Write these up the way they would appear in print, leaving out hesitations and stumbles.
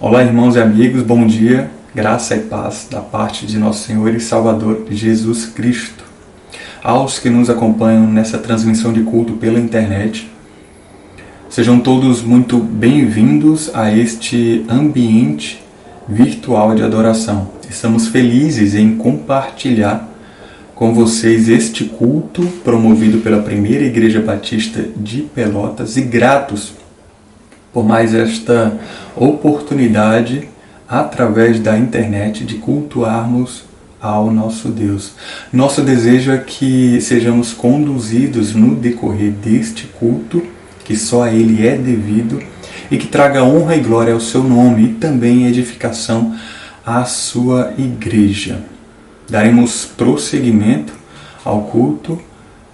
Olá, irmãos e amigos, bom dia, graça e paz da parte de nosso Senhor e Salvador Jesus Cristo. Aos que nos acompanham nessa transmissão de culto pela internet, sejam todos muito bem-vindos a este ambiente virtual de adoração. Estamos felizes em compartilhar com vocês este culto promovido pela Primeira Igreja Batista de Pelotas e gratos por mais esta oportunidade através da internet de cultuarmos ao nosso Deus. Nosso desejo é que sejamos conduzidos no decorrer deste culto, que só a Ele é devido, e que traga honra e glória ao seu nome e também edificação à sua igreja. Daremos prosseguimento ao culto,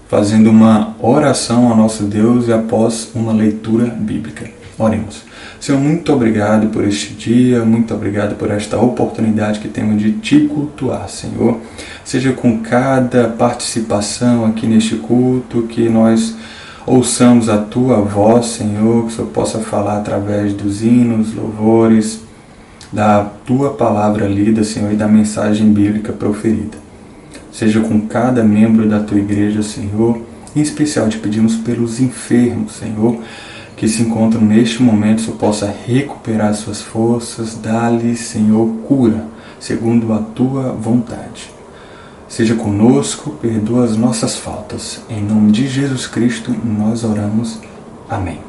fazendo uma oração ao nosso Deus e após uma leitura bíblica. Oremos. Senhor, muito obrigado por este dia, muito obrigado por esta oportunidade que temos de te cultuar, Senhor. Seja com cada participação aqui neste culto, que nós ouçamos a Tua voz, Senhor, que o Senhor possa falar através dos hinos, louvores, da Tua palavra lida, Senhor, e da mensagem bíblica proferida. Seja com cada membro da Tua igreja, Senhor. Em especial te pedimos pelos enfermos, Senhor, que se encontram neste momento, Senhor, possa recuperar suas forças, dá-lhe, Senhor, cura, segundo a Tua vontade. Seja conosco, perdoa as nossas faltas. Em nome de Jesus Cristo, nós oramos. Amém.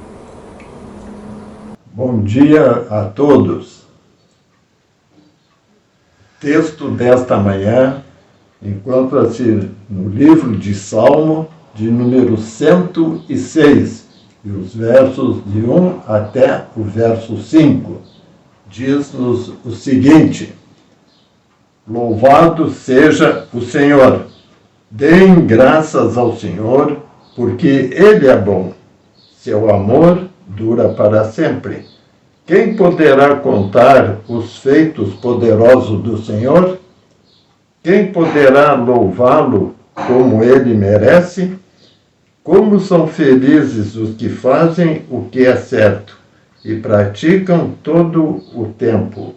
Bom dia a todos. Texto desta manhã encontra-se no livro de Salmo, de número 106, e os versos de 1 até o verso 5. Diz-nos o seguinte: Louvado seja o Senhor. Deem graças ao Senhor, porque Ele é bom. Seu amor dura para sempre. Quem poderá contar os feitos poderosos do Senhor? Quem poderá louvá-lo como Ele merece? Como são felizes os que fazem o que é certo e praticam todo o tempo.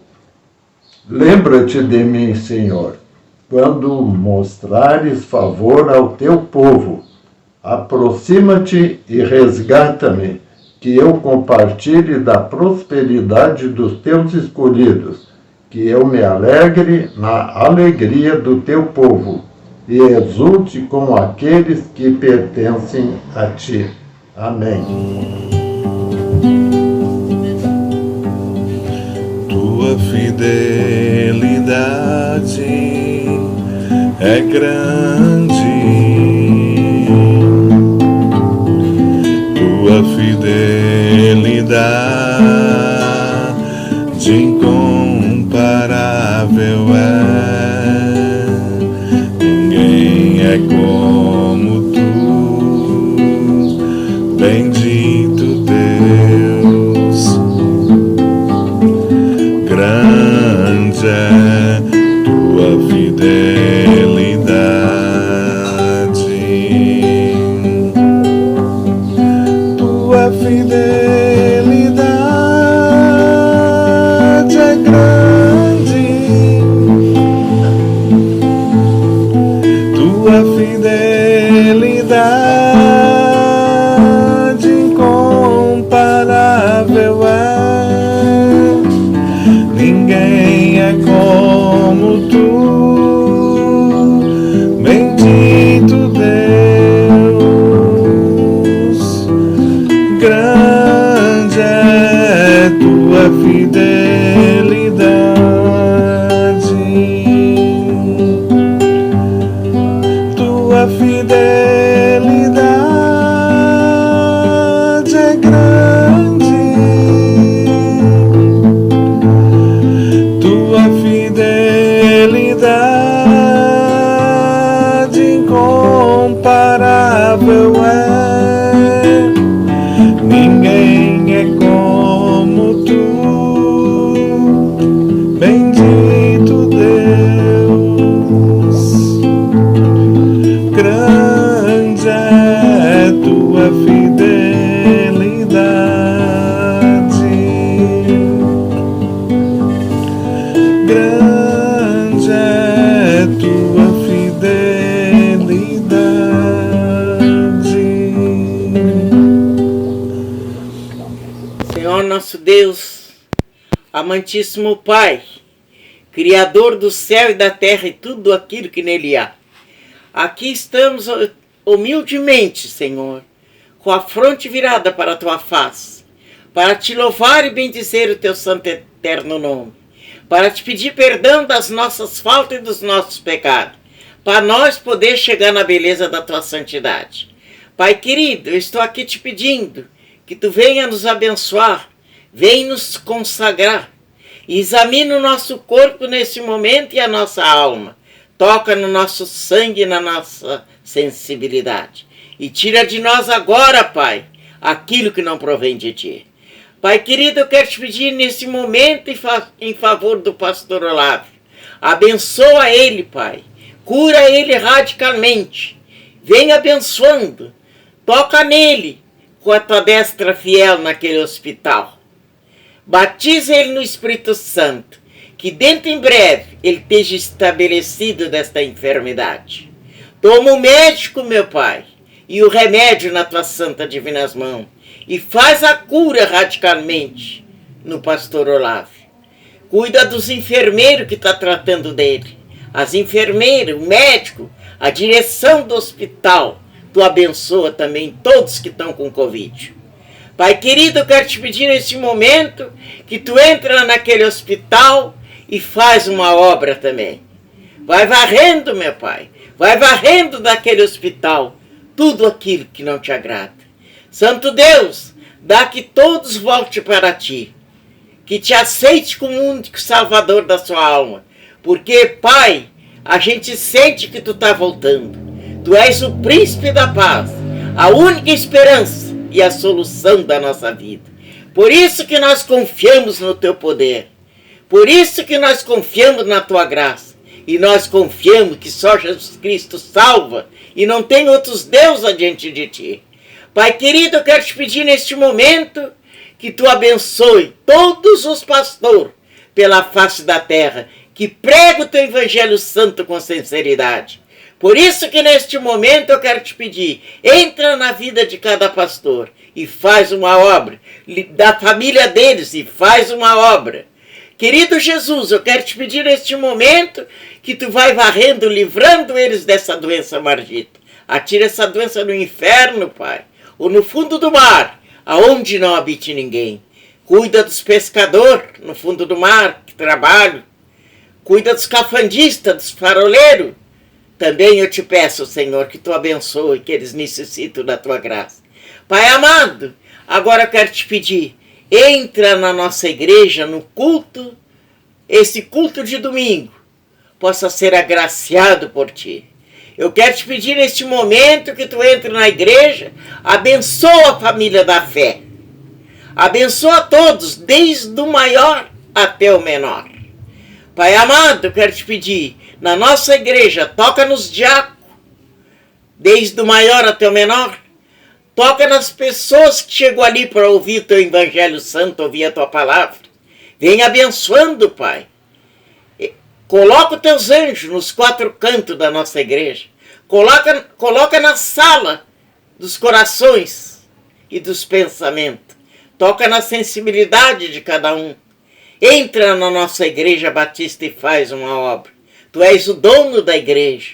Lembra-te de mim, Senhor, quando mostrares favor ao teu povo. Aproxima-te e resgata-me, que eu compartilhe da prosperidade dos teus escolhidos, que eu me alegre na alegria do teu povo e exulte com aqueles que pertencem a ti. Amém. Tua fidelidade é grande, tua fidelidade incomparável é. É como tu, bendito Deus, grande é tua fidelidade, tua fidelidade é grande. Tua fidelidade incomparável é. Ninguém é como grande é tua fidelidade. Senhor nosso Deus, amantíssimo Pai, Criador do céu e da terra e tudo aquilo que nele há. Aqui estamos humildemente, Senhor, com a fronte virada para a tua face, para te louvar e bendizer o teu santo e eterno nome, para te pedir perdão das nossas faltas e dos nossos pecados, para nós poder chegar na beleza da tua santidade. Pai querido, eu estou aqui te pedindo que tu venha nos abençoar, venha nos consagrar, examina o nosso corpo nesse momento e a nossa alma, toca no nosso sangue e na nossa sensibilidade, e tira de nós agora, Pai, aquilo que não provém de ti. Pai querido, eu quero te pedir nesse momento em favor do pastor Olavo. Abençoa ele, Pai. Cura ele radicalmente. Vem abençoando. Toca nele com a tua destra fiel naquele hospital. Batiza ele no Espírito Santo, que dentro em breve ele esteja estabelecido desta enfermidade. Toma o médico, meu Pai, e o remédio na tua santa divinas mãos, e faz a cura radicalmente no pastor Olavo. Cuida dos enfermeiros que está tratando dele, as enfermeiras, o médico, a direção do hospital. Tu abençoa também todos que estão com Covid. Pai querido, eu quero te pedir nesse momento que tu entra naquele hospital e faz uma obra também. Vai varrendo, meu Pai, vai varrendo daquele hospital tudo aquilo que não te agrada. Santo Deus, dá que todos voltem para ti, que te aceite como o único salvador da sua alma, porque, Pai, a gente sente que tu está voltando. Tu és o príncipe da paz, a única esperança e a solução da nossa vida. Por isso que nós confiamos no teu poder, por isso que nós confiamos na tua graça, e nós confiamos que só Jesus Cristo salva e não tem outros deuses adiante de ti. Pai querido, eu quero te pedir neste momento que tu abençoe todos os pastores pela face da terra, que pregam o teu evangelho santo com sinceridade. Por isso que neste momento eu quero te pedir, entra na vida de cada pastor e faz uma obra, da família deles e faz uma obra. Querido Jesus, eu quero te pedir neste momento que tu vai varrendo, livrando eles dessa doença maldita. Atira essa doença no inferno, Pai, ou no fundo do mar, aonde não habite ninguém. Cuida dos pescadores no fundo do mar, que trabalham. Cuida dos cafandistas, dos faroleiros. Também eu te peço, Senhor, que tu abençoe, que eles necessitam da tua graça. Pai amado, agora eu quero te pedir, entra na nossa igreja, no culto, esse culto de domingo, possa ser agraciado por ti. Eu quero te pedir neste momento que tu entre na igreja, abençoa a família da fé. Abençoa todos, desde o maior até o menor. Pai amado, eu quero te pedir, na nossa igreja, toca nos diáconos, desde o maior até o menor. Toca nas pessoas que chegam ali para ouvir o teu evangelho santo, ouvir a tua palavra. Vem abençoando, Pai. Coloca os teus anjos nos quatro cantos da nossa igreja. Coloca na sala dos corações e dos pensamentos. Toca na sensibilidade de cada um. Entra na nossa igreja batista e faz uma obra. Tu és o dono da igreja.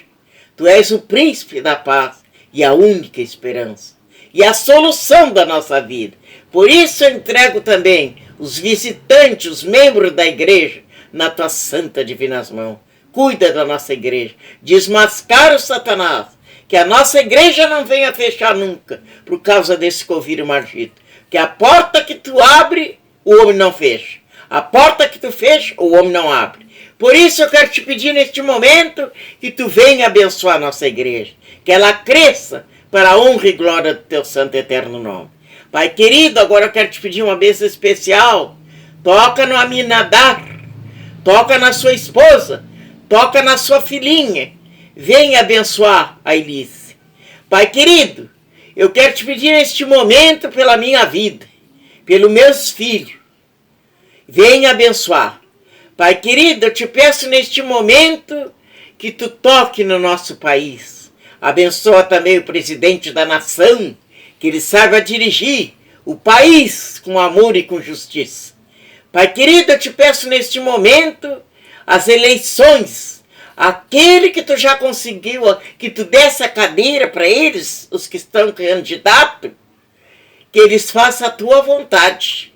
Tu és o príncipe da paz e a única esperança. E a solução da nossa vida. Por isso eu entrego também os visitantes, os membros da igreja, na tua santa divinas mãos. Cuida da nossa igreja. Desmascara o Satanás. Que a nossa igreja não venha fechar nunca por causa desse Covid maldito. Que a porta que tu abre, o homem não fecha. A porta que tu fecha, o homem não abre. Por isso eu quero te pedir neste momento que tu venha abençoar a nossa igreja. Que ela cresça para a honra e glória do teu santo e eterno nome. Pai querido, agora eu quero te pedir uma bênção especial. Toca no Aminadab, toca na sua esposa, toca na sua filhinha. Venha abençoar a Elice. Pai querido, eu quero te pedir neste momento pela minha vida, pelos meus filhos. Venha abençoar. Pai querido, eu te peço neste momento que tu toque no nosso país. Abençoa também o presidente da nação, que ele saiba dirigir o país com amor e com justiça. Pai querido, eu te peço neste momento as eleições, aquele que tu já conseguiu, que tu desse a cadeira para eles, os que estão candidatos, que eles façam a tua vontade.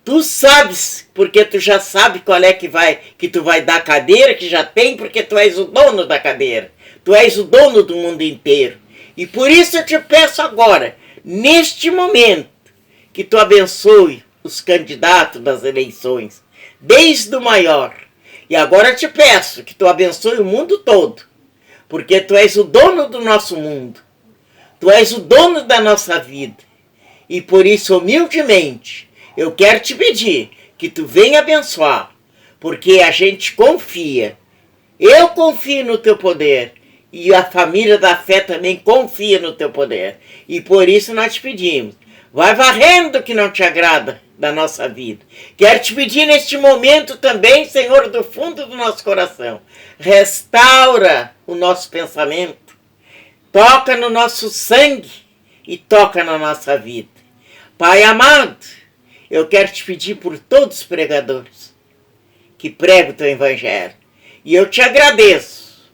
Tu sabes, porque tu já sabe qual é que tu vai dar a cadeira, que já tem, porque tu és o dono da cadeira. Tu és o dono do mundo inteiro. E por isso eu te peço agora, neste momento, que tu abençoe os candidatos das eleições, desde o maior. E agora eu te peço que tu abençoe o mundo todo, porque tu és o dono do nosso mundo. Tu és o dono da nossa vida. E por isso, humildemente, eu quero te pedir que tu venha abençoar, porque a gente confia. Eu confio no teu poder e a família da fé também confia no teu poder. E por isso nós te pedimos, vai varrendo o que não te agrada da nossa vida. Quero te pedir neste momento também, Senhor, do fundo do nosso coração, restaura o nosso pensamento, toca no nosso sangue e toca na nossa vida. Pai amado, eu quero te pedir por todos os pregadores que pregam o teu evangelho. E eu te agradeço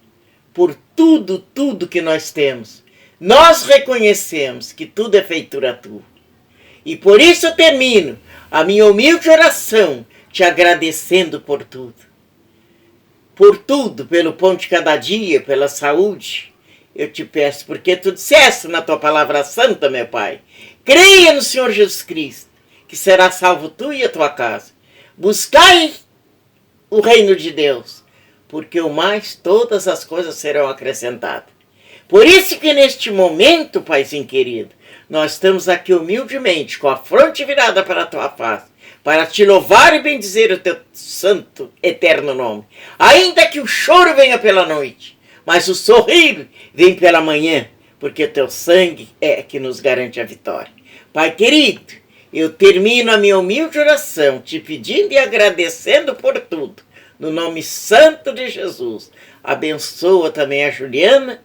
por tudo que nós temos. Nós reconhecemos que tudo é feitura tua. E por isso eu termino a minha humilde oração te agradecendo por tudo. Por tudo, pelo pão de cada dia, pela saúde. Eu te peço, porque tu disseste na tua palavra santa, meu Pai, creia no Senhor Jesus Cristo, que será salvo tu e a tua casa. Buscai o reino de Deus, porque o mais todas as coisas serão acrescentadas. Por isso que neste momento, Paizinho querido, nós estamos aqui humildemente, com a fronte virada para a tua face, para te louvar e bendizer o teu santo, eterno nome. Ainda que o choro venha pela noite, mas o sorrir vem pela manhã, porque teu sangue é que nos garante a vitória. Pai querido, eu termino a minha humilde oração te pedindo e agradecendo por tudo. No nome santo de Jesus, abençoa também a Juliana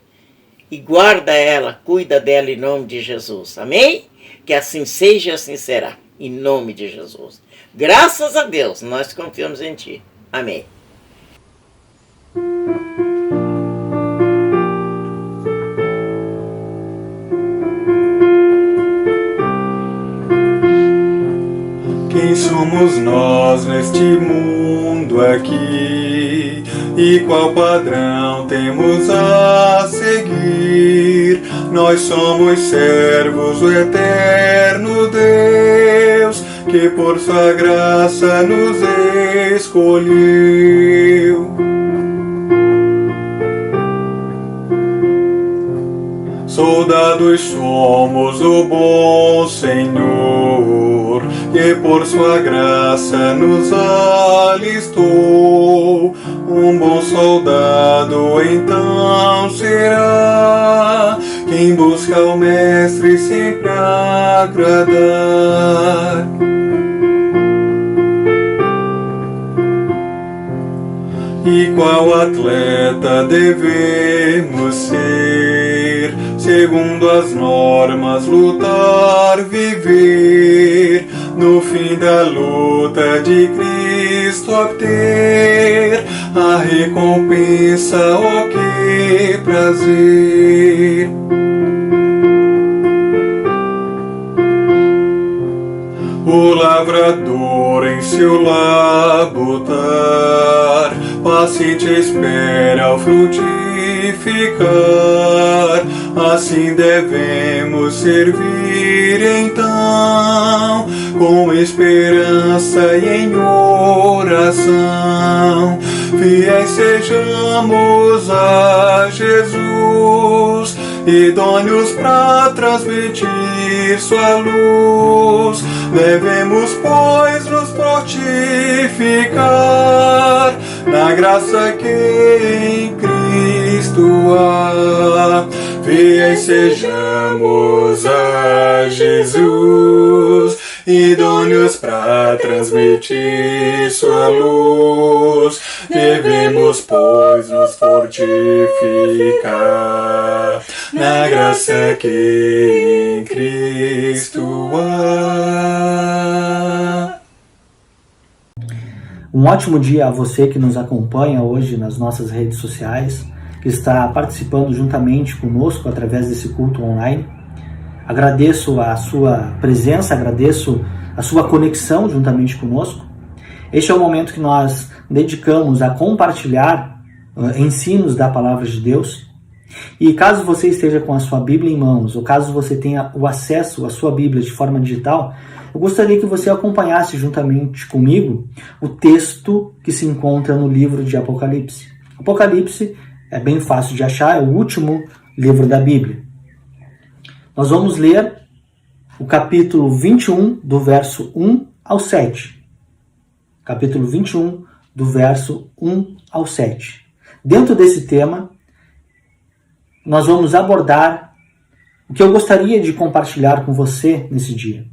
e guarda ela, cuida dela em nome de Jesus. Amém? Que assim seja e assim será. Em nome de Jesus. Graças a Deus, nós confiamos em Ti. Amém. Quem somos nós neste mundo aqui? E qual padrão temos a seguir? Nós somos servos do eterno Deus, que por sua graça nos escolheu. Soldados somos do bom Senhor, que por sua graça nos alistou. Um bom soldado então será quem busca ao Mestre sempre agradar. E qual atleta devemos ser? Segundo as normas, lutar, viver, no fim da luta de Cristo obter a recompensa, oh que prazer! O lavrador em seu labutar paciente espera o frutificar. Assim devemos servir então, com esperança e em oração. Fiéis sejamos a Jesus, idôneos para transmitir sua luz. Devemos, pois, nos fortificar na graça que em Cristo há. Fiéis sejamos a Jesus, idôneos para transmitir sua luz. Devemos, pois, nos fortificar na graça que em Cristo há. Um ótimo dia a você que nos acompanha hoje nas nossas redes sociais, que está participando juntamente conosco através desse culto online. Agradeço a sua presença, agradeço a sua conexão juntamente conosco. Este é o momento que nós dedicamos a compartilhar ensinos da Palavra de Deus. E caso você esteja com a sua Bíblia em mãos, ou caso você tenha o acesso à sua Bíblia de forma digital, eu gostaria que você acompanhasse juntamente comigo o texto que se encontra no livro de Apocalipse. Apocalipse é bem fácil de achar, é o último livro da Bíblia. Nós vamos ler o capítulo 21, do verso 1 ao 7. Capítulo 21, do verso 1 ao 7. Dentro desse tema, nós vamos abordar o que eu gostaria de compartilhar com você nesse dia.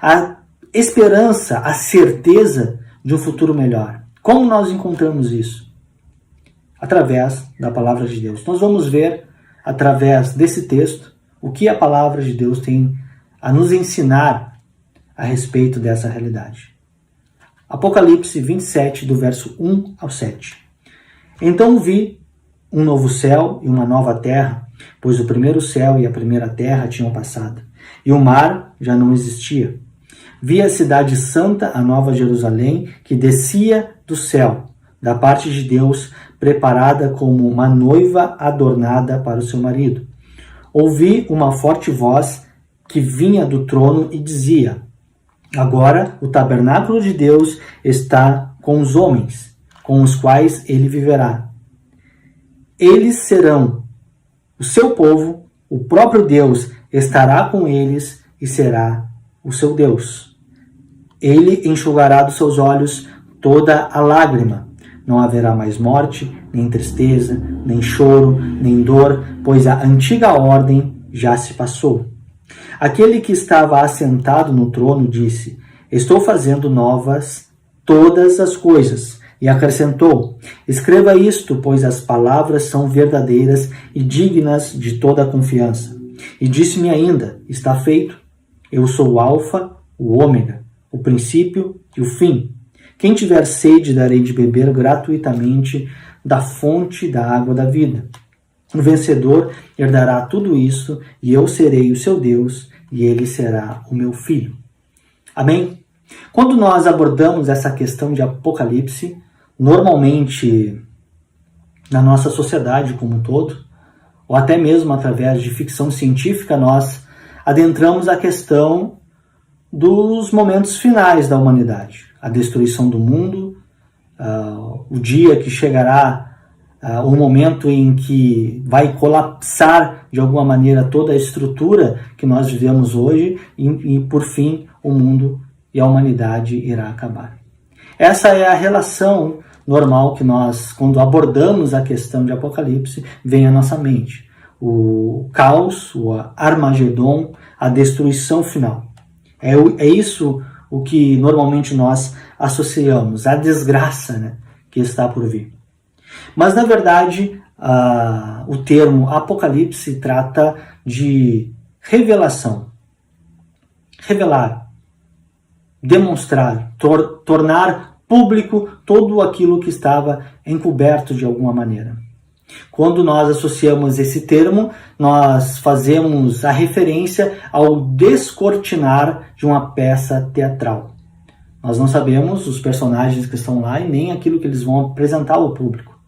A esperança, a certeza de um futuro melhor. Como nós encontramos isso? Através da Palavra de Deus. Nós vamos ver, através desse texto, o que a Palavra de Deus tem a nos ensinar a respeito dessa realidade. Apocalipse 27, do verso 1 ao 7. Então vi um novo céu e uma nova terra, pois o primeiro céu e a primeira terra tinham passado, e o mar já não existia. Vi a cidade santa, a nova Jerusalém, que descia do céu, da parte de Deus, preparada como uma noiva adornada para o seu marido. Ouvi uma forte voz que vinha do trono e dizia: agora o tabernáculo de Deus está com os homens, com os quais ele viverá. Eles serão o seu povo, o próprio Deus estará com eles e será o seu Deus. Ele enxugará dos seus olhos toda a lágrima. Não haverá mais morte, nem tristeza, nem choro, nem dor, pois a antiga ordem já se passou. Aquele que estava assentado no trono disse: estou fazendo novas todas as coisas. E acrescentou: escreva isto, pois as palavras são verdadeiras e dignas de toda a confiança. E disse-me ainda: está feito. Eu sou o Alfa, o Ômega, o princípio e o fim. Quem tiver sede, darei de beber gratuitamente da fonte da água da vida. O vencedor herdará tudo isso, e eu serei o seu Deus, e ele será o meu filho. Amém? Quando nós abordamos essa questão de Apocalipse, normalmente na nossa sociedade como um todo, ou até mesmo através de ficção científica, nós adentramos a questão dos momentos finais da humanidade. A destruição do mundo, o dia que chegará, o momento em que vai colapsar de alguma maneira toda a estrutura que nós vivemos hoje e por fim, o mundo e a humanidade irá acabar. Essa é a relação normal que nós, quando abordamos a questão de Apocalipse, vem à nossa mente. O caos, o Armagedon, a destruição final. É isso o que normalmente nós associamos, a desgraça, né, que está por vir. Mas, na verdade, o termo Apocalipse trata de revelação. Revelar, demonstrar, tornar público todo aquilo que estava encoberto de alguma maneira. Quando nós associamos esse termo, nós fazemos a referência ao descortinar de uma peça teatral. Nós não sabemos os personagens que estão lá e nem aquilo que eles vão apresentar ao público,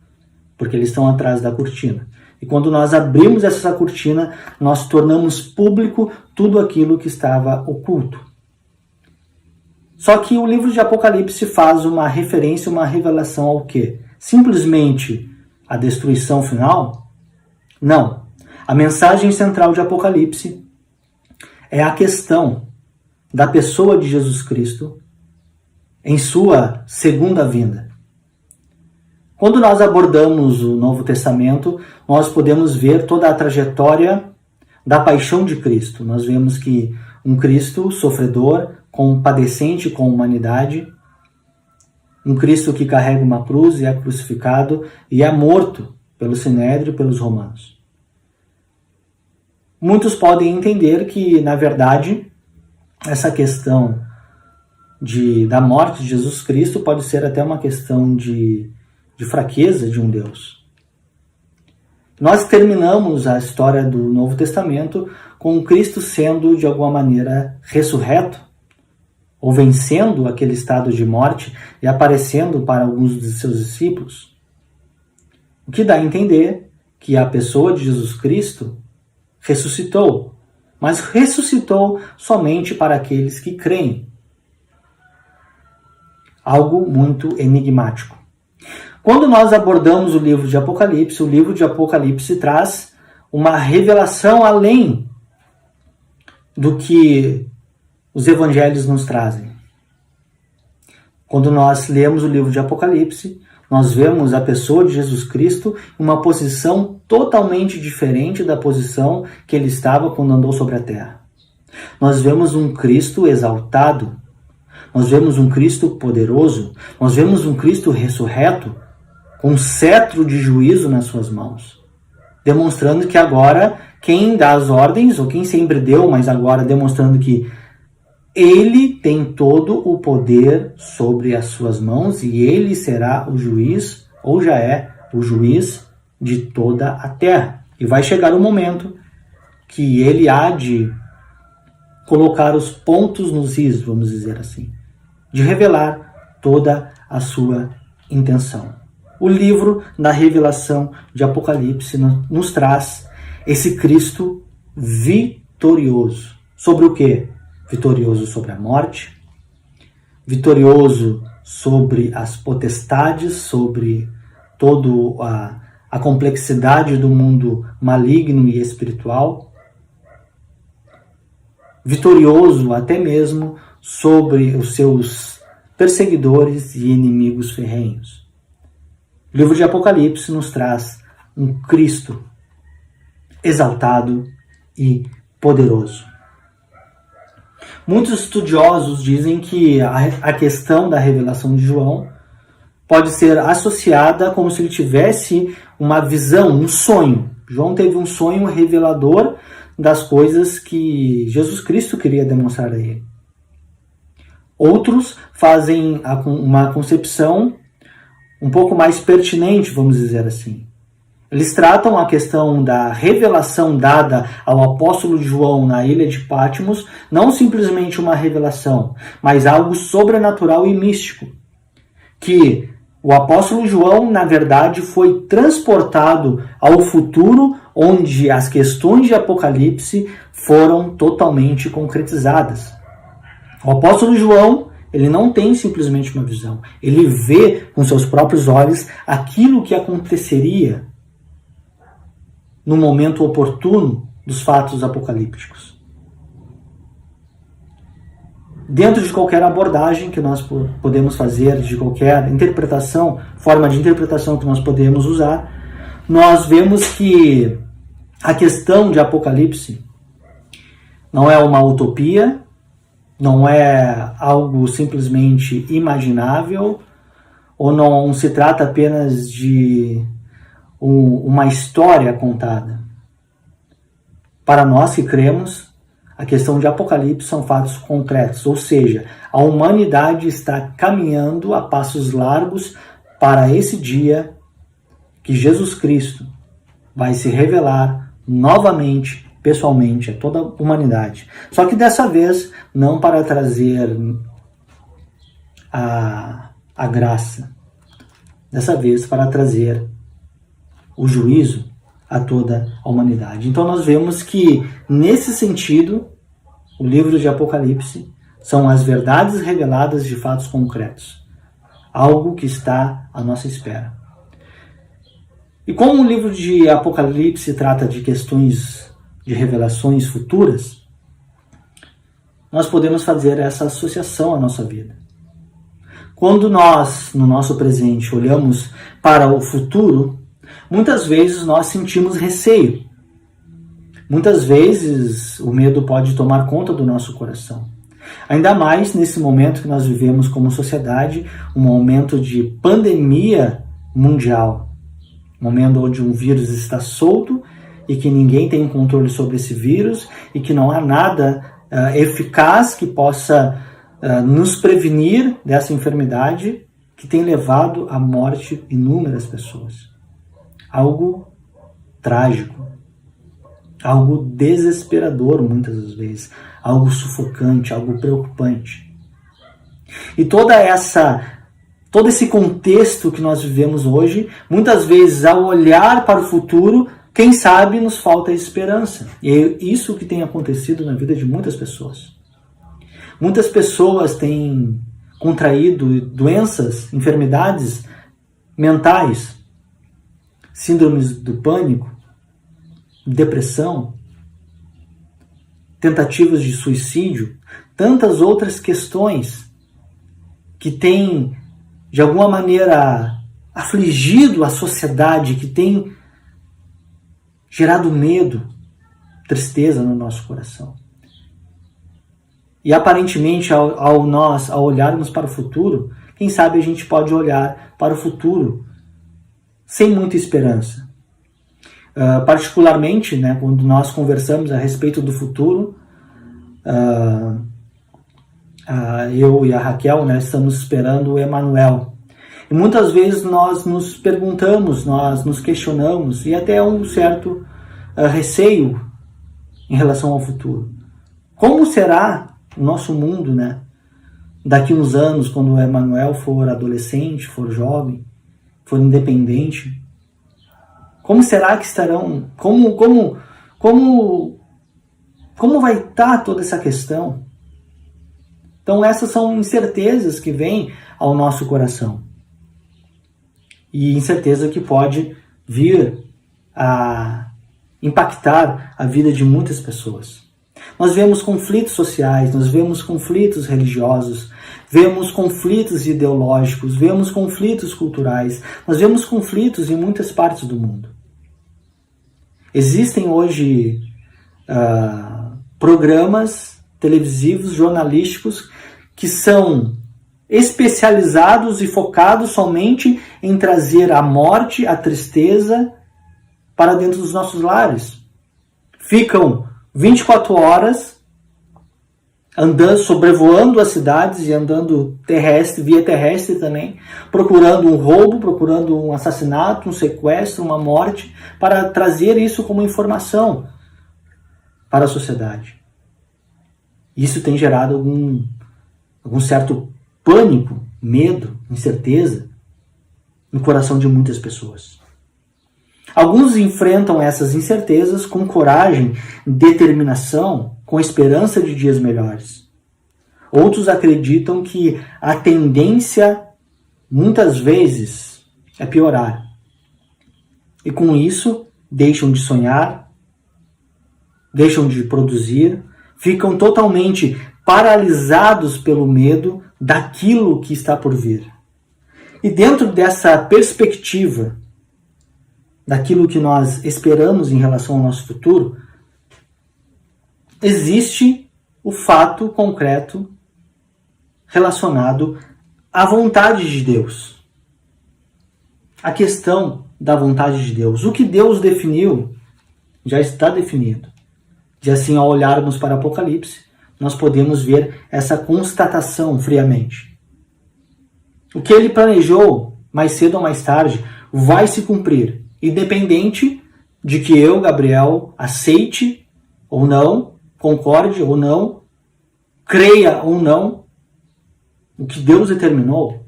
porque eles estão atrás da cortina. E quando nós abrimos essa cortina, nós tornamos público tudo aquilo que estava oculto. Só que o livro de Apocalipse faz uma referência, uma revelação ao quê? Simplesmente a destruição final? Não. A mensagem central de Apocalipse é a questão da pessoa de Jesus Cristo em sua segunda vinda. Quando nós abordamos o Novo Testamento, nós podemos ver toda a trajetória da paixão de Cristo. Nós vemos que um Cristo sofredor, compadecente com a humanidade, um Cristo que carrega uma cruz e é crucificado e é morto pelo Sinédrio e pelos romanos. Muitos podem entender que, na verdade, essa questão da morte de Jesus Cristo pode ser até uma questão de fraqueza de um Deus. Nós terminamos a história do Novo Testamento com Cristo sendo, de alguma maneira, ressurreto, ou vencendo aquele estado de morte e aparecendo para alguns de seus discípulos. O que dá a entender que a pessoa de Jesus Cristo ressuscitou, mas ressuscitou somente para aqueles que creem. Algo muito enigmático. Quando nós abordamos o livro de Apocalipse traz uma revelação além do que os evangelhos nos trazem. Quando nós lemos o livro de Apocalipse, nós vemos a pessoa de Jesus Cristo em uma posição totalmente diferente da posição que ele estava quando andou sobre a terra. Nós vemos um Cristo exaltado, nós vemos um Cristo poderoso, nós vemos um Cristo ressurreto, com um cetro de juízo nas suas mãos, demonstrando que agora quem dá as ordens, ou quem sempre deu, mas agora demonstrando que ele tem todo o poder sobre as suas mãos e ele será o juiz, ou já é o juiz de toda a terra. E vai chegar o momento que ele há de colocar os pontos nos is, vamos dizer assim, de revelar toda a sua intenção. O livro da revelação de Apocalipse nos traz esse Cristo vitorioso. Sobre o quê? Vitorioso sobre a morte, vitorioso sobre as potestades, sobre toda a complexidade do mundo maligno e espiritual, vitorioso até mesmo sobre os seus perseguidores e inimigos ferrenhos. O livro de Apocalipse nos traz um Cristo exaltado e poderoso. Muitos estudiosos dizem que a questão da revelação de João pode ser associada como se ele tivesse uma visão, um sonho. João teve um sonho revelador das coisas que Jesus Cristo queria demonstrar a ele. Outros fazem uma concepção um pouco mais pertinente, vamos dizer assim. Eles tratam a questão da revelação dada ao apóstolo João na ilha de Patmos, não simplesmente uma revelação, mas algo sobrenatural e místico. Que o apóstolo João, na verdade, foi transportado ao futuro, onde as questões de Apocalipse foram totalmente concretizadas. O apóstolo João, ele não tem simplesmente uma visão. Ele vê com seus próprios olhos aquilo que aconteceria no momento oportuno dos fatos apocalípticos. Dentro de qualquer abordagem que nós podemos fazer, de qualquer interpretação, forma de interpretação que nós podemos usar, nós vemos que a questão de Apocalipse não é uma utopia, não é algo simplesmente imaginável, ou não se trata apenas de uma história contada. Para nós que cremos, a questão de Apocalipse são fatos concretos, ou seja, a humanidade está caminhando a passos largos para esse dia que Jesus Cristo vai se revelar novamente, pessoalmente, a toda a humanidade. Só que dessa vez, não para trazer a graça, dessa vez para trazer o juízo a toda a humanidade. Então nós vemos que, nesse sentido, o livro de Apocalipse são as verdades reveladas de fatos concretos. Algo que está à nossa espera. E como o livro de Apocalipse trata de questões de revelações futuras, nós podemos fazer essa associação à nossa vida. Quando nós, no nosso presente, olhamos para o futuro, muitas vezes nós sentimos receio. Muitas vezes o medo pode tomar conta do nosso coração. Ainda mais nesse momento que nós vivemos como sociedade, um momento de pandemia mundial. Um momento onde um vírus está solto e que ninguém tem controle sobre esse vírus e que não há nada eficaz que possa nos prevenir dessa enfermidade que tem levado à morte inúmeras pessoas. Algo trágico, algo desesperador muitas das vezes, algo sufocante, algo preocupante. E todo esse contexto que nós vivemos hoje, muitas vezes ao olhar para o futuro, quem sabe nos falta esperança. E é isso que tem acontecido na vida de muitas pessoas. Muitas pessoas têm contraído doenças, enfermidades mentais, síndromes do pânico, depressão, tentativas de suicídio, tantas outras questões que têm, de alguma maneira, afligido a sociedade, que têm gerado medo, tristeza no nosso coração. E aparentemente, ao olharmos para o futuro, quem sabe a gente pode olhar para o futuro sem muita esperança. Particularmente, né, quando nós conversamos a respeito do futuro, eu e a Raquel, né, estamos esperando o Emanuel. E muitas vezes nós nos perguntamos, nós nos questionamos, e até um certo receio em relação ao futuro. Como será o nosso mundo, né, daqui uns anos, quando o Emanuel for adolescente, for jovem, for independente? Como será que estarão? Como vai estar toda essa questão? Então essas são incertezas que vêm ao nosso coração. E incerteza que pode vir a impactar a vida de muitas pessoas. Nós vemos conflitos sociais, nós vemos conflitos religiosos, vemos conflitos ideológicos, vemos conflitos culturais, nós vemos conflitos em muitas partes do mundo. Existem hoje programas televisivos, jornalísticos, que são especializados e focados somente em trazer a morte, a tristeza para dentro dos nossos lares. Ficam 24 horas andando, sobrevoando as cidades e andando via terrestre também, procurando um roubo, procurando um assassinato, um sequestro, uma morte, para trazer isso como informação para a sociedade. Isso tem gerado algum certo pânico, medo, incerteza no coração de muitas pessoas. Alguns enfrentam essas incertezas com coragem, determinação, com esperança de dias melhores. Outros acreditam que a tendência, muitas vezes, é piorar. E com isso, deixam de sonhar, deixam de produzir, ficam totalmente paralisados pelo medo daquilo que está por vir. E dentro dessa perspectiva, daquilo que nós esperamos em relação ao nosso futuro, existe o fato concreto relacionado à vontade de Deus. A questão da vontade de Deus. O que Deus definiu já está definido. E assim, ao olharmos para Apocalipse, nós podemos ver essa constatação friamente. O que ele planejou, mais cedo ou mais tarde, vai se cumprir, independente de que eu, Gabriel, aceite ou não, concorde ou não, creia ou não, o que Deus determinou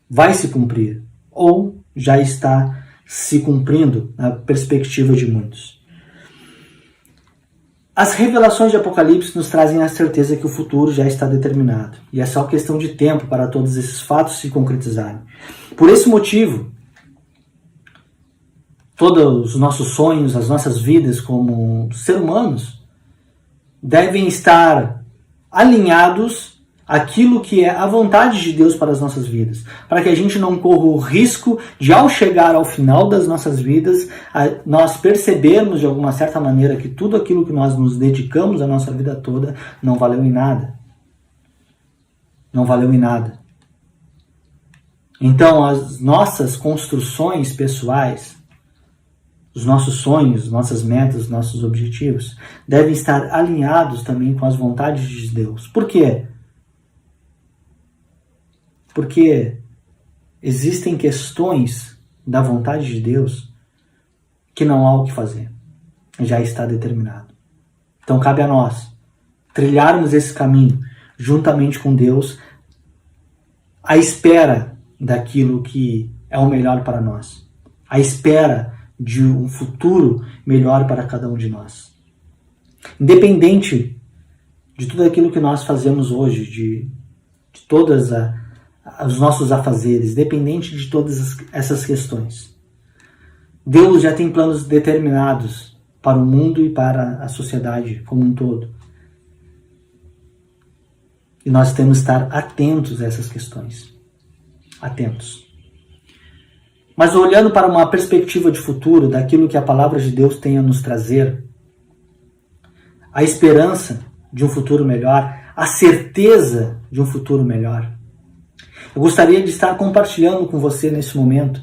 vai se cumprir, ou já está se cumprindo na perspectiva de muitos. As revelações de Apocalipse nos trazem a certeza que o futuro já está determinado, e é só questão de tempo para todos esses fatos se concretizarem. Por esse motivo, todos os nossos sonhos, as nossas vidas como seres humanos, devem estar alinhados aquilo que é a vontade de Deus para as nossas vidas, para que a gente não corra o risco de, ao chegar ao final das nossas vidas, nós percebermos de alguma certa maneira que tudo aquilo que nós nos dedicamos a nossa vida toda não valeu em nada. Não valeu em nada. Então, as nossas construções pessoais, os nossos sonhos, nossas metas, nossos objetivos, devem estar alinhados também com as vontades de Deus. Por quê? Porque existem questões da vontade de Deus que não há o que fazer. Já está determinado. Então cabe a nós trilharmos esse caminho juntamente com Deus, à espera daquilo que é o melhor para nós. À espera de um futuro melhor para cada um de nós. Independente de tudo aquilo que nós fazemos hoje, de todas os nossos afazeres, dependente de todas essas questões. Deus já tem planos determinados para o mundo e para a sociedade como um todo. E nós temos que estar atentos a essas questões. Atentos. Mas olhando para uma perspectiva de futuro, daquilo que a palavra de Deus tem a nos trazer, a esperança de um futuro melhor, a certeza de um futuro melhor, eu gostaria de estar compartilhando com você nesse momento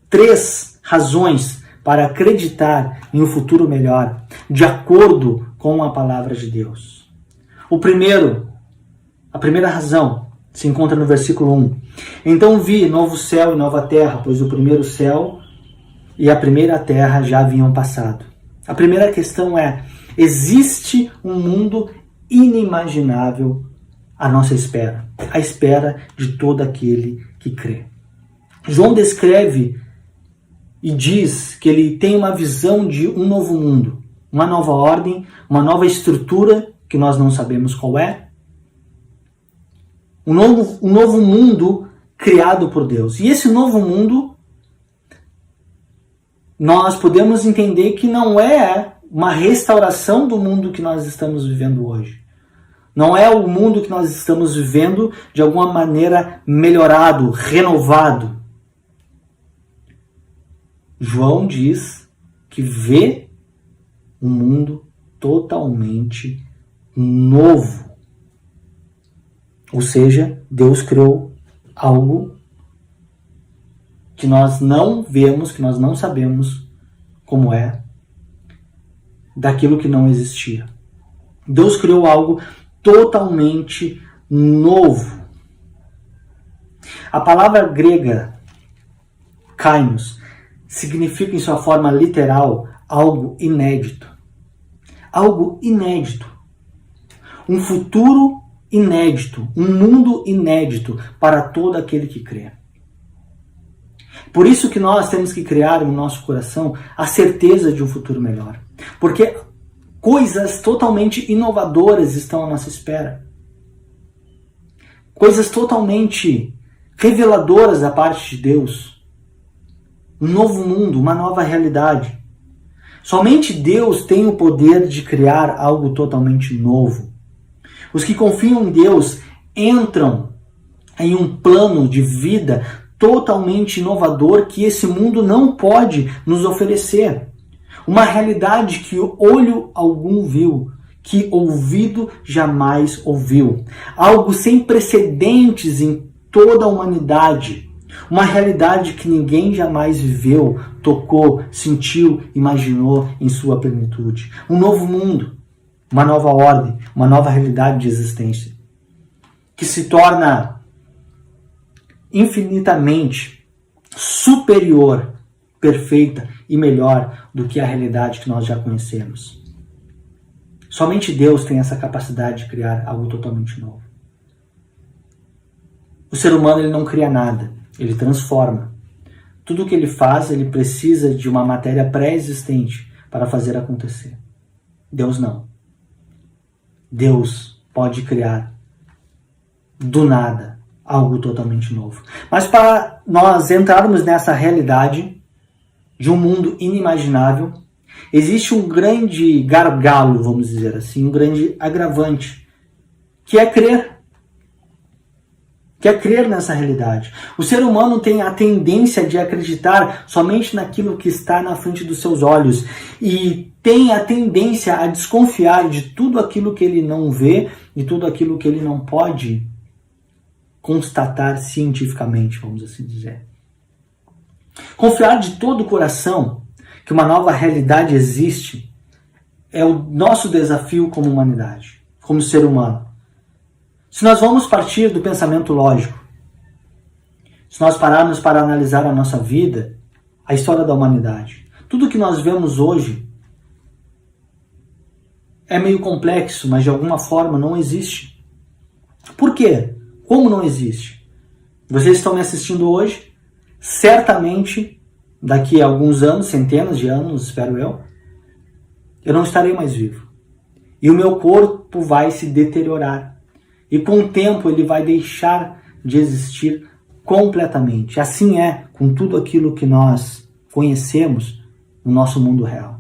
3 razões para acreditar em um futuro melhor, de acordo com a palavra de Deus. A primeira razão se encontra no versículo 1. Então vi novo céu e nova terra, pois o primeiro céu e a primeira terra já haviam passado. A primeira questão é: existe um mundo inimaginável à nossa espera, à espera de todo aquele que crê. João descreve e diz que ele tem uma visão de um novo mundo, uma nova ordem, uma nova estrutura que nós não sabemos qual é. Um novo mundo criado por Deus. E esse novo mundo, nós podemos entender que não é uma restauração do mundo que nós estamos vivendo hoje. Não é o mundo que nós estamos vivendo de alguma maneira melhorado, renovado. João diz que vê um mundo totalmente novo. Ou seja, Deus criou algo que nós não vemos, que nós não sabemos como é, daquilo que não existia. Deus criou algo totalmente novo. A palavra grega kainos significa em sua forma literal algo inédito. Algo inédito. Um futuro inédito, um mundo inédito para todo aquele que crê. Por isso que nós temos que criar no nosso coração a certeza de um futuro melhor. Porque coisas totalmente inovadoras estão à nossa espera. Coisas totalmente reveladoras da parte de Deus. Um novo mundo, uma nova realidade. Somente Deus tem o poder de criar algo totalmente novo. Os que confiam em Deus entram em um plano de vida totalmente inovador que esse mundo não pode nos oferecer. Uma realidade que olho algum viu, que ouvido jamais ouviu. Algo sem precedentes em toda a humanidade. Uma realidade que ninguém jamais viveu, tocou, sentiu, imaginou em sua plenitude. Um novo mundo, uma nova ordem, uma nova realidade de existência, que se torna infinitamente superior, perfeita e melhor do que a realidade que nós já conhecemos. Somente Deus tem essa capacidade de criar algo totalmente novo. O ser humano ele não cria nada, ele transforma. Tudo o que ele faz, ele precisa de uma matéria pré-existente para fazer acontecer. Deus não. Deus pode criar do nada algo totalmente novo. Mas para nós entrarmos nessa realidade de um mundo inimaginável, existe um grande gargalo, vamos dizer assim, um grande agravante, que é crer que é crer nessa realidade. O ser humano tem a tendência de acreditar somente naquilo que está na frente dos seus olhos e tem a tendência a desconfiar de tudo aquilo que ele não vê e tudo aquilo que ele não pode constatar cientificamente, vamos assim dizer. Confiar de todo o coração que uma nova realidade existe é o nosso desafio como humanidade, como ser humano. Se nós vamos partir do pensamento lógico, se nós pararmos para analisar a nossa vida, a história da humanidade, tudo que nós vemos hoje é meio complexo, mas de alguma forma não existe. Por quê? Como não existe? Vocês estão me assistindo hoje, certamente daqui a alguns anos, centenas de anos, espero eu não estarei mais vivo. E o meu corpo vai se deteriorar. E com o tempo ele vai deixar de existir completamente. Assim é com tudo aquilo que nós conhecemos no nosso mundo real.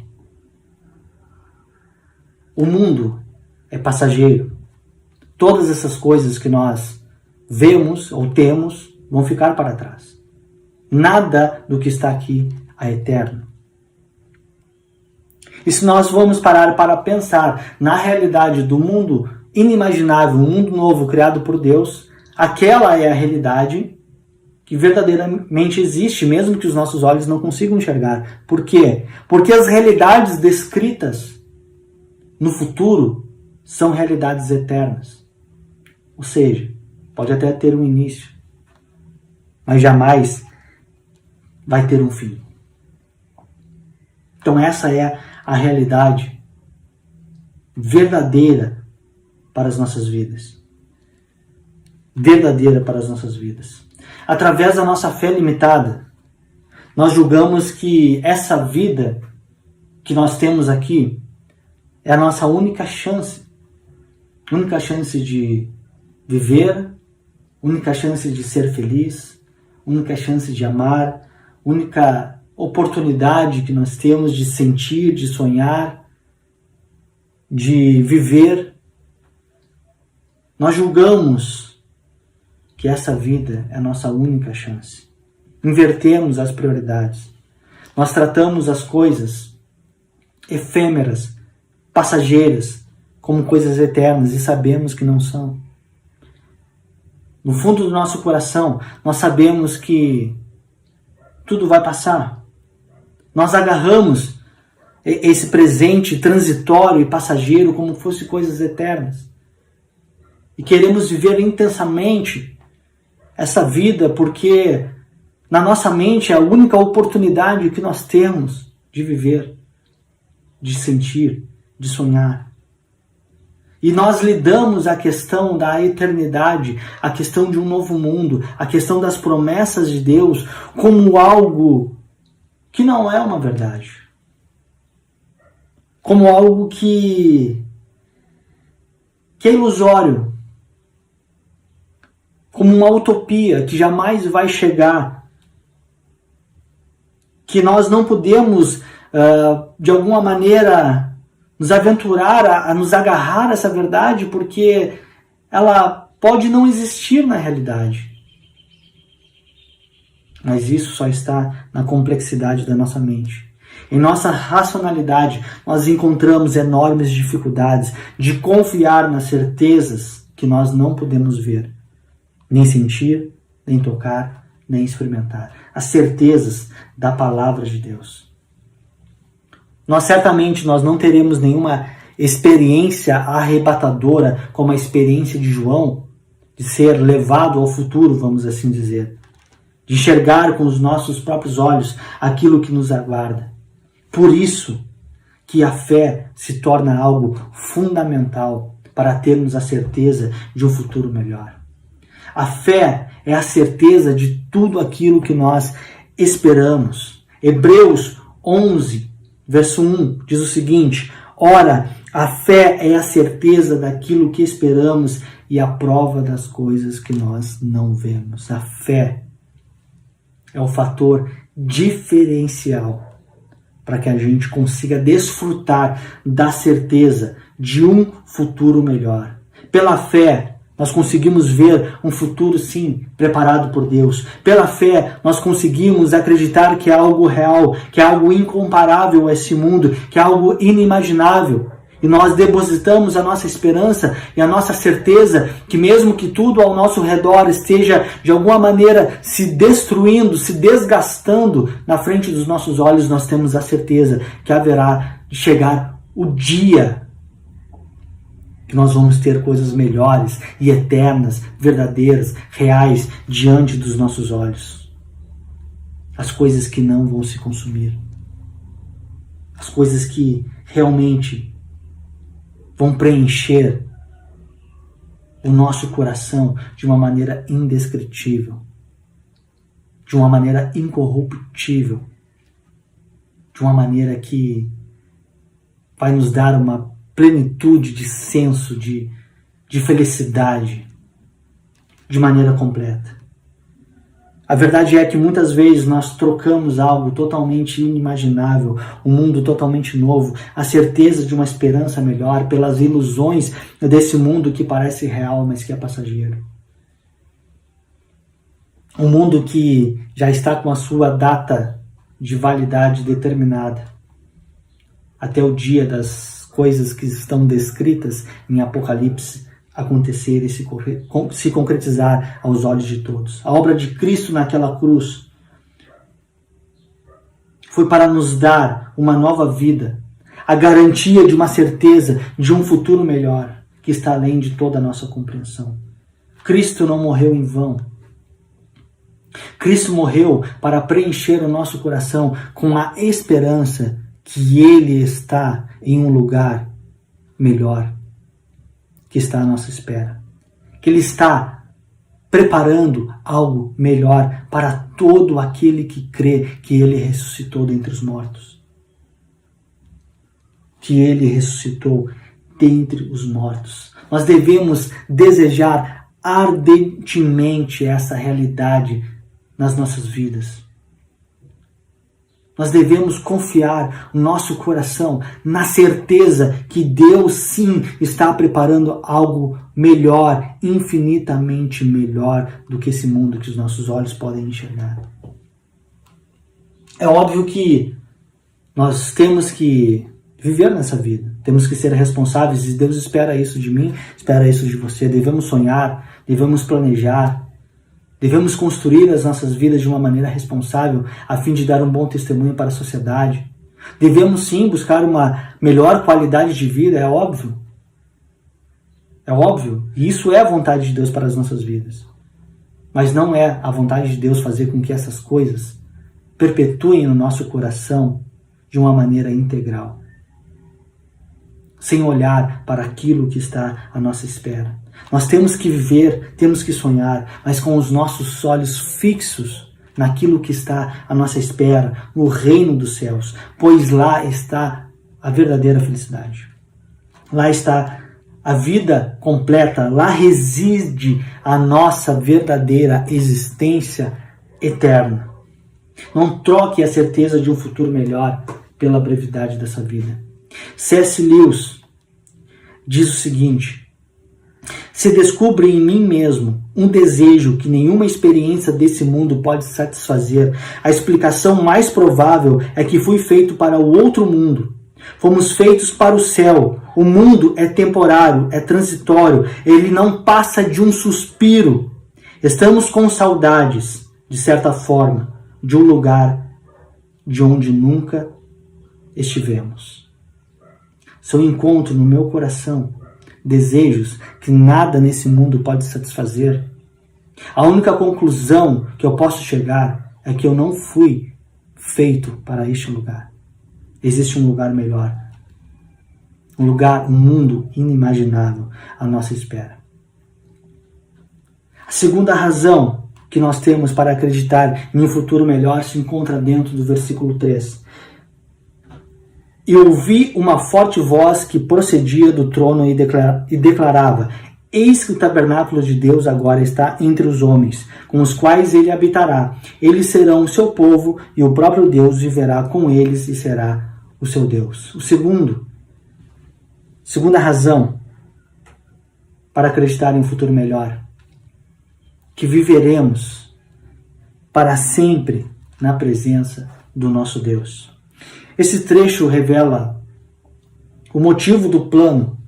O mundo é passageiro. Todas essas coisas que nós vemos ou temos vão ficar para trás. Nada do que está aqui é eterno. E se nós vamos parar para pensar na realidade do mundo inimaginável, um mundo novo criado por Deus, aquela é a realidade que verdadeiramente existe, mesmo que os nossos olhos não consigam enxergar. Por quê? Porque as realidades descritas no futuro são realidades eternas. Ou seja, pode até ter um início, mas jamais vai ter um fim. Então essa é a realidade verdadeira para as nossas vidas. Verdadeira para as nossas vidas. Através da nossa fé limitada, nós julgamos que essa vida que nós temos aqui é a nossa única chance. Única chance de viver, única chance de ser feliz, única chance de amar, única oportunidade que nós temos de sentir, de sonhar, de viver. Nós julgamos que essa vida é a nossa única chance. Invertemos as prioridades. Nós tratamos as coisas efêmeras, passageiras, como coisas eternas e sabemos que não são. No fundo do nosso coração, nós sabemos que tudo vai passar. Nós agarramos esse presente transitório e passageiro como fosse coisas eternas. E queremos viver intensamente essa vida porque na nossa mente é a única oportunidade que nós temos de viver, de sentir, de sonhar. E nós lidamos a questão da eternidade, a questão de um novo mundo, a questão das promessas de Deus como algo que não é uma verdade. Como algo que é ilusório. Como uma utopia que jamais vai chegar. Que nós não podemos, de alguma maneira, nos aventurar a nos agarrar a essa verdade porque ela pode não existir na realidade. Mas isso só está na complexidade da nossa mente. Em nossa racionalidade, nós encontramos enormes dificuldades de confiar nas certezas que nós não podemos ver, nem sentir, nem tocar, nem experimentar. As certezas da palavra de Deus. Certamente nós não teremos nenhuma experiência arrebatadora como a experiência de João, de ser levado ao futuro, vamos assim dizer. De enxergar com os nossos próprios olhos aquilo que nos aguarda. Por isso que a fé se torna algo fundamental para termos a certeza de um futuro melhor. A fé é a certeza de tudo aquilo que nós esperamos. Hebreus 11, verso 1 diz o seguinte: ora, a fé é a certeza daquilo que esperamos e a prova das coisas que nós não vemos. A fé é o fator diferencial para que a gente consiga desfrutar da certeza de um futuro melhor. Pela fé, nós conseguimos ver um futuro, sim, preparado por Deus. Pela fé, nós conseguimos acreditar que é algo real, que é algo incomparável a esse mundo, que é algo inimaginável. E nós depositamos a nossa esperança e a nossa certeza que mesmo que tudo ao nosso redor esteja de alguma maneira se destruindo, se desgastando na frente dos nossos olhos, nós temos a certeza que haverá de chegar o dia que nós vamos ter coisas melhores e eternas, verdadeiras, reais, diante dos nossos olhos. As coisas que não vão se consumir. As coisas que realmente vão preencher o nosso coração de uma maneira indescritível, de uma maneira incorruptível, de uma maneira que vai nos dar uma plenitude de senso, de felicidade, de maneira completa. A verdade é que muitas vezes nós trocamos algo totalmente inimaginável, um mundo totalmente novo, a certeza de uma esperança melhor, pelas ilusões desse mundo que parece real, mas que é passageiro. Um mundo que já está com a sua data de validade determinada, até o dia das coisas que estão descritas em Apocalipse acontecer e se concretizar aos olhos de todos. A obra de Cristo naquela cruz foi para nos dar uma nova vida, a garantia de uma certeza de um futuro melhor, que está além de toda a nossa compreensão. Cristo não morreu em vão. Cristo morreu para preencher o nosso coração com a esperança que Ele está em um lugar melhor, que está à nossa espera. Que Ele está preparando algo melhor para todo aquele que crê que Ele ressuscitou dentre os mortos. Que Ele ressuscitou dentre os mortos. Nós devemos desejar ardentemente essa realidade nas nossas vidas. Nós devemos confiar o nosso coração na certeza que Deus sim está preparando algo melhor, infinitamente melhor do que esse mundo que os nossos olhos podem enxergar. É óbvio que nós temos que viver nessa vida, temos que ser responsáveis e Deus espera isso de mim, espera isso de você. Devemos sonhar, devemos planejar, devemos construir as nossas vidas de uma maneira responsável a fim de dar um bom testemunho para a sociedade. Devemos sim buscar uma melhor qualidade de vida, é óbvio. É óbvio. E isso é a vontade de Deus para as nossas vidas. Mas não é a vontade de Deus fazer com que essas coisas perpetuem no nosso coração de uma maneira integral, sem olhar para aquilo que está à nossa espera. Nós temos que viver, temos que sonhar, mas com os nossos olhos fixos naquilo que está à nossa espera, no reino dos céus, pois lá está a verdadeira felicidade. Lá está a vida completa, lá reside a nossa verdadeira existência eterna. Não troque a certeza de um futuro melhor pela brevidade dessa vida. C.S. Lewis diz o seguinte: se descubro em mim mesmo um desejo que nenhuma experiência desse mundo pode satisfazer, a explicação mais provável é que fui feito para o outro mundo. Fomos feitos para o céu. O mundo é temporário, é transitório, ele não passa de um suspiro. Estamos com saudades, de certa forma, de um lugar de onde nunca estivemos. Se eu encontro no meu coração desejos que nada nesse mundo pode satisfazer, a única conclusão que eu posso chegar é que eu não fui feito para este lugar. Existe um lugar melhor, um mundo inimaginável à nossa espera. A segunda razão que nós temos para acreditar em um futuro melhor se encontra dentro do versículo 3. E ouvi uma forte voz que procedia do trono e declarava: eis que o tabernáculo de Deus agora está entre os homens, com os quais ele habitará. Eles serão o seu povo, e o próprio Deus viverá com eles e será o seu Deus. Segunda razão para acreditar em um futuro melhor, que viveremos para sempre na presença do nosso Deus. Esse trecho revela o motivo do plano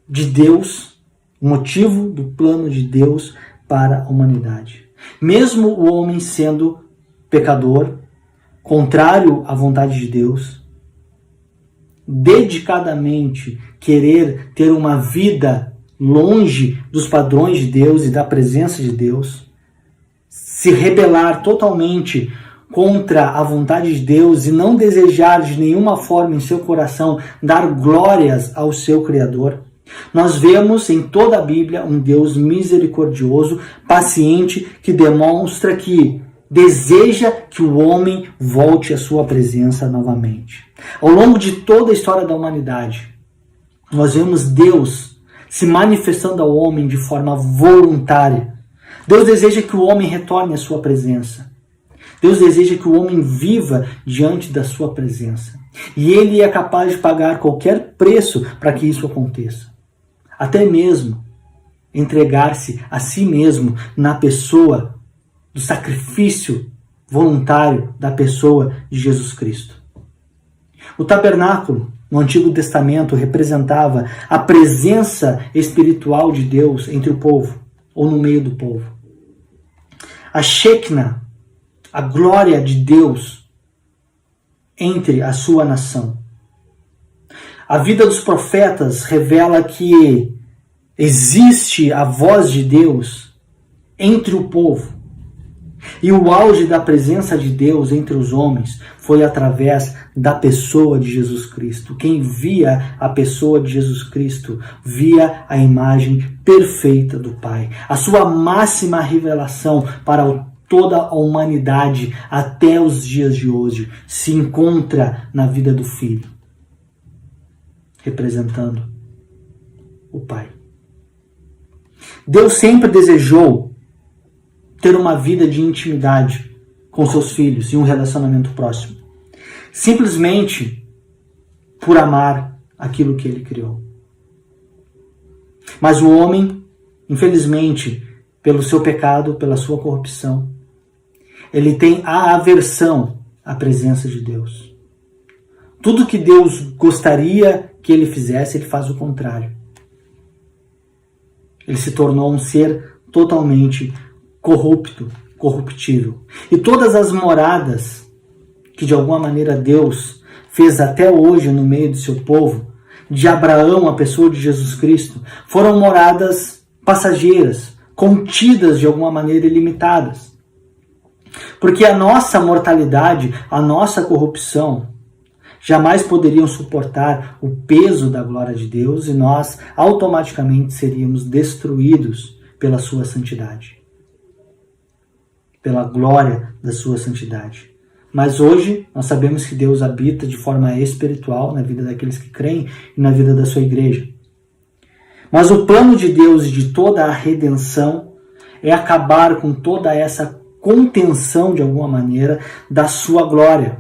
de Deus, o motivo do plano de Deus para a humanidade. Mesmo o homem sendo pecador, contrário à vontade de Deus, dedicadamente querer ter uma vida longe dos padrões de Deus e da presença de Deus, se rebelar totalmente contra a vontade de Deus e não desejar de nenhuma forma em seu coração dar glórias ao seu Criador, nós vemos em toda a Bíblia um Deus misericordioso, paciente, que demonstra que deseja que o homem volte à sua presença novamente. Ao longo de toda a história da humanidade, nós vemos Deus se manifestando ao homem de forma voluntária. Deus deseja que o homem retorne à sua presença. Deus deseja que o homem viva diante da sua presença. E Ele é capaz de pagar qualquer preço para que isso aconteça. Até mesmo entregar-se a si mesmo na pessoa do sacrifício voluntário da pessoa de Jesus Cristo. O tabernáculo, no Antigo Testamento, representava a presença espiritual de Deus entre o povo, ou no meio do povo. A Shekinah, a glória de Deus entre a sua nação. A vida dos profetas revela que existe a voz de Deus entre o povo. E o auge da presença de Deus entre os homens foi através da pessoa de Jesus Cristo. Quem via a pessoa de Jesus Cristo via a imagem perfeita do Pai. A sua máxima revelação para toda a humanidade até os dias de hoje se encontra na vida do Filho, representando o Pai. Deus sempre desejou ter uma vida de intimidade com seus filhos e um relacionamento próximo, simplesmente por amar aquilo que Ele criou. Mas o homem, infelizmente, pelo seu pecado, pela sua corrupção, ele tem a aversão à presença de Deus. Tudo que Deus gostaria que ele fizesse, ele faz o contrário. Ele se tornou um ser totalmente corruptível. E todas as moradas que de alguma maneira Deus fez até hoje no meio do seu povo, de Abraão, a pessoa de Jesus Cristo, foram moradas passageiras, contidas de alguma maneira e limitadas. Porque a nossa mortalidade, a nossa corrupção, jamais poderiam suportar o peso da glória de Deus e nós automaticamente seríamos destruídos pela sua santidade, pela glória da sua santidade. Mas hoje nós sabemos que Deus habita de forma espiritual na vida daqueles que creem e na vida da sua igreja. Mas o plano de Deus e de toda a redenção é acabar com toda essa contenção, de alguma maneira, da sua glória.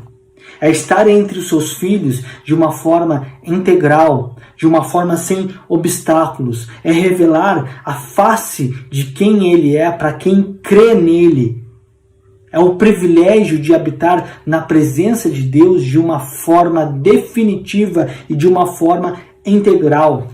É estar entre os seus filhos de uma forma integral, de uma forma sem obstáculos. É revelar a face de quem Ele é para quem crê nele. É o privilégio de habitar na presença de Deus de uma forma definitiva e de uma forma integral.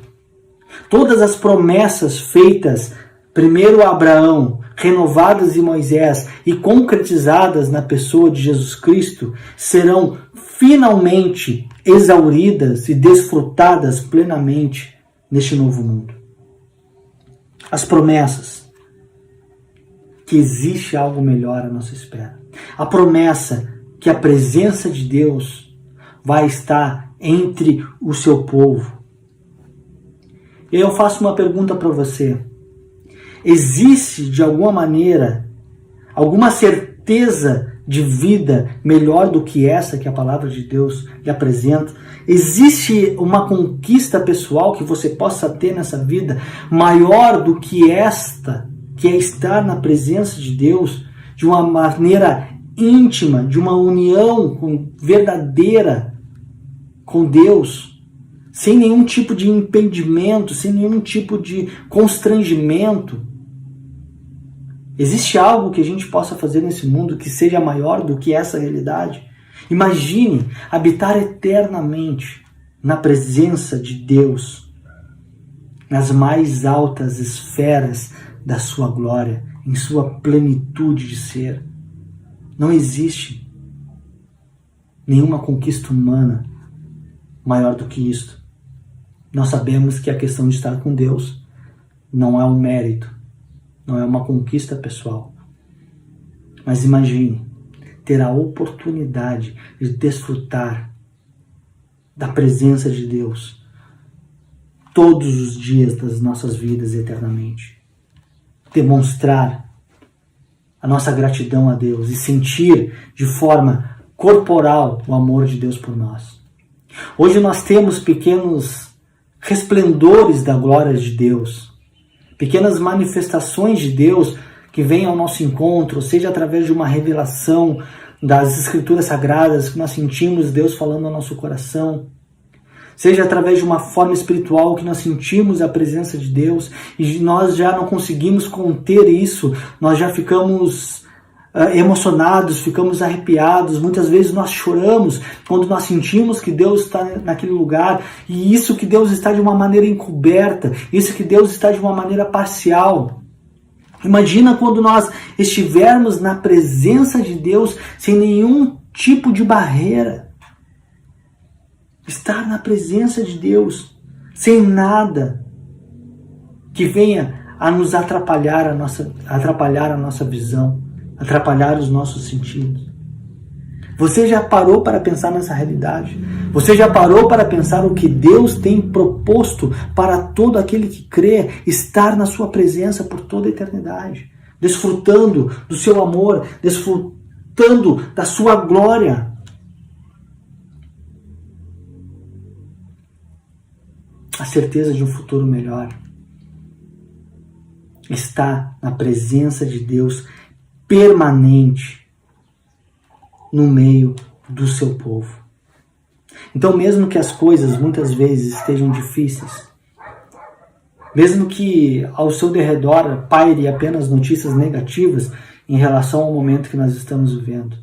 Todas as promessas feitas, primeiro a Abraão, renovadas em Moisés e concretizadas na pessoa de Jesus Cristo, serão finalmente exauridas e desfrutadas plenamente neste novo mundo. As promessas que existe algo melhor à nossa espera. A promessa que a presença de Deus vai estar entre o seu povo. E eu faço uma pergunta para você. Existe, de alguma maneira, alguma certeza de vida melhor do que essa que a palavra de Deus lhe apresenta? Existe uma conquista pessoal que você possa ter nessa vida maior do que esta, que é estar na presença de Deus de uma maneira íntima, de uma união verdadeira com Deus, sem nenhum tipo de impedimento, sem nenhum tipo de constrangimento. Existe algo que a gente possa fazer nesse mundo que seja maior do que essa realidade? Imagine habitar eternamente na presença de Deus, nas mais altas esferas da sua glória, em sua plenitude de ser. Não existe nenhuma conquista humana maior do que isto. Nós sabemos que a questão de estar com Deus não é um mérito, não é uma conquista pessoal. Mas imagine ter a oportunidade de desfrutar da presença de Deus todos os dias das nossas vidas eternamente. Demonstrar a nossa gratidão a Deus e sentir de forma corporal o amor de Deus por nós. Hoje nós temos pequenos resplendores da glória de Deus, pequenas manifestações de Deus que vêm ao nosso encontro, seja através de uma revelação das Escrituras Sagradas, que nós sentimos Deus falando ao nosso coração, seja através de uma forma espiritual que nós sentimos a presença de Deus e nós já não conseguimos conter isso, nós já ficamos emocionados, ficamos arrepiados, muitas vezes nós choramos quando nós sentimos que Deus está naquele lugar, e isso que Deus está de uma maneira encoberta, isso que Deus está de uma maneira parcial. Imagina quando nós estivermos na presença de Deus sem nenhum tipo de barreira. Estar na presença de Deus sem nada que venha a nos atrapalhar a nossa visão, atrapalhar os nossos sentidos. Você já parou para pensar nessa realidade? Você já parou para pensar o que Deus tem proposto para todo aquele que crê, estar na sua presença por toda a eternidade, desfrutando do seu amor, desfrutando da sua glória? A certeza de um futuro melhor está na presença de Deus permanente no meio do seu povo. Então, mesmo que as coisas muitas vezes estejam difíceis, mesmo que ao seu derredor paire apenas notícias negativas em relação ao momento que nós estamos vivendo,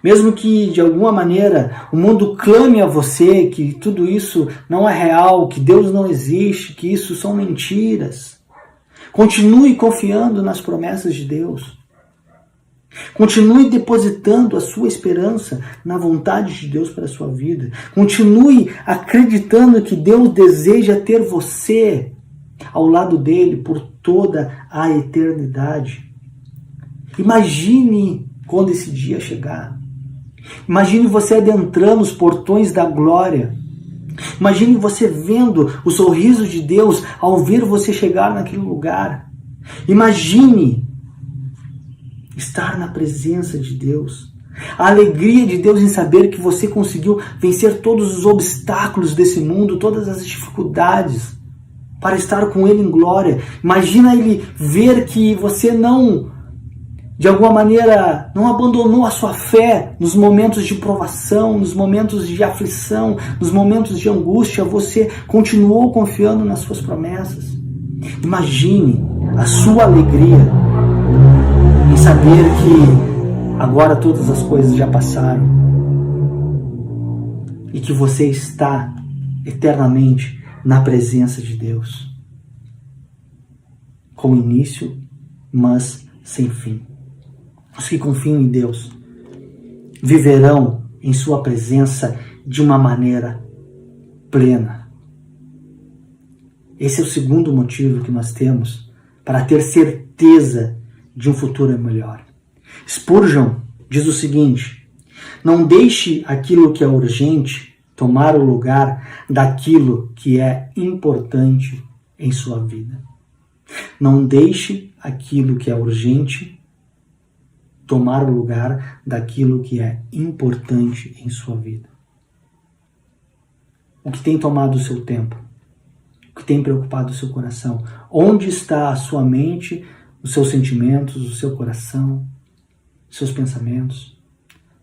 mesmo que de alguma maneira o mundo clame a você que tudo isso não é real, que Deus não existe, que isso são mentiras, continue confiando nas promessas de Deus. Continue depositando a sua esperança na vontade de Deus para a sua vida. Continue acreditando que Deus deseja ter você ao lado dele por toda a eternidade. Imagine quando esse dia chegar. Imagine você adentrando os portões da glória. Imagine você vendo o sorriso de Deus ao ver você chegar naquele lugar. Imagine estar na presença de Deus. A alegria de Deus em saber que você conseguiu vencer todos os obstáculos desse mundo, todas as dificuldades, para estar com Ele em glória. Imagina Ele ver que você não, de alguma maneira, não abandonou a sua fé nos momentos de provação, nos momentos de aflição, nos momentos de angústia. Você continuou confiando nas suas promessas. Imagine a sua alegria em saber que agora todas as coisas já passaram e que você está eternamente na presença de Deus, com início, mas sem fim. Os que confiam em Deus viverão em sua presença de uma maneira plena. Esse é o segundo motivo que nós temos para ter certeza de um futuro melhor. Spurgeon diz o seguinte: não deixe aquilo que é urgente tomar o lugar daquilo que é importante em sua vida. Não deixe aquilo que é urgente tomar o lugar daquilo que é importante em sua vida. O que tem tomado o seu tempo? O que tem preocupado o seu coração? Onde está a sua mente, os seus sentimentos, o seu coração, os seus pensamentos?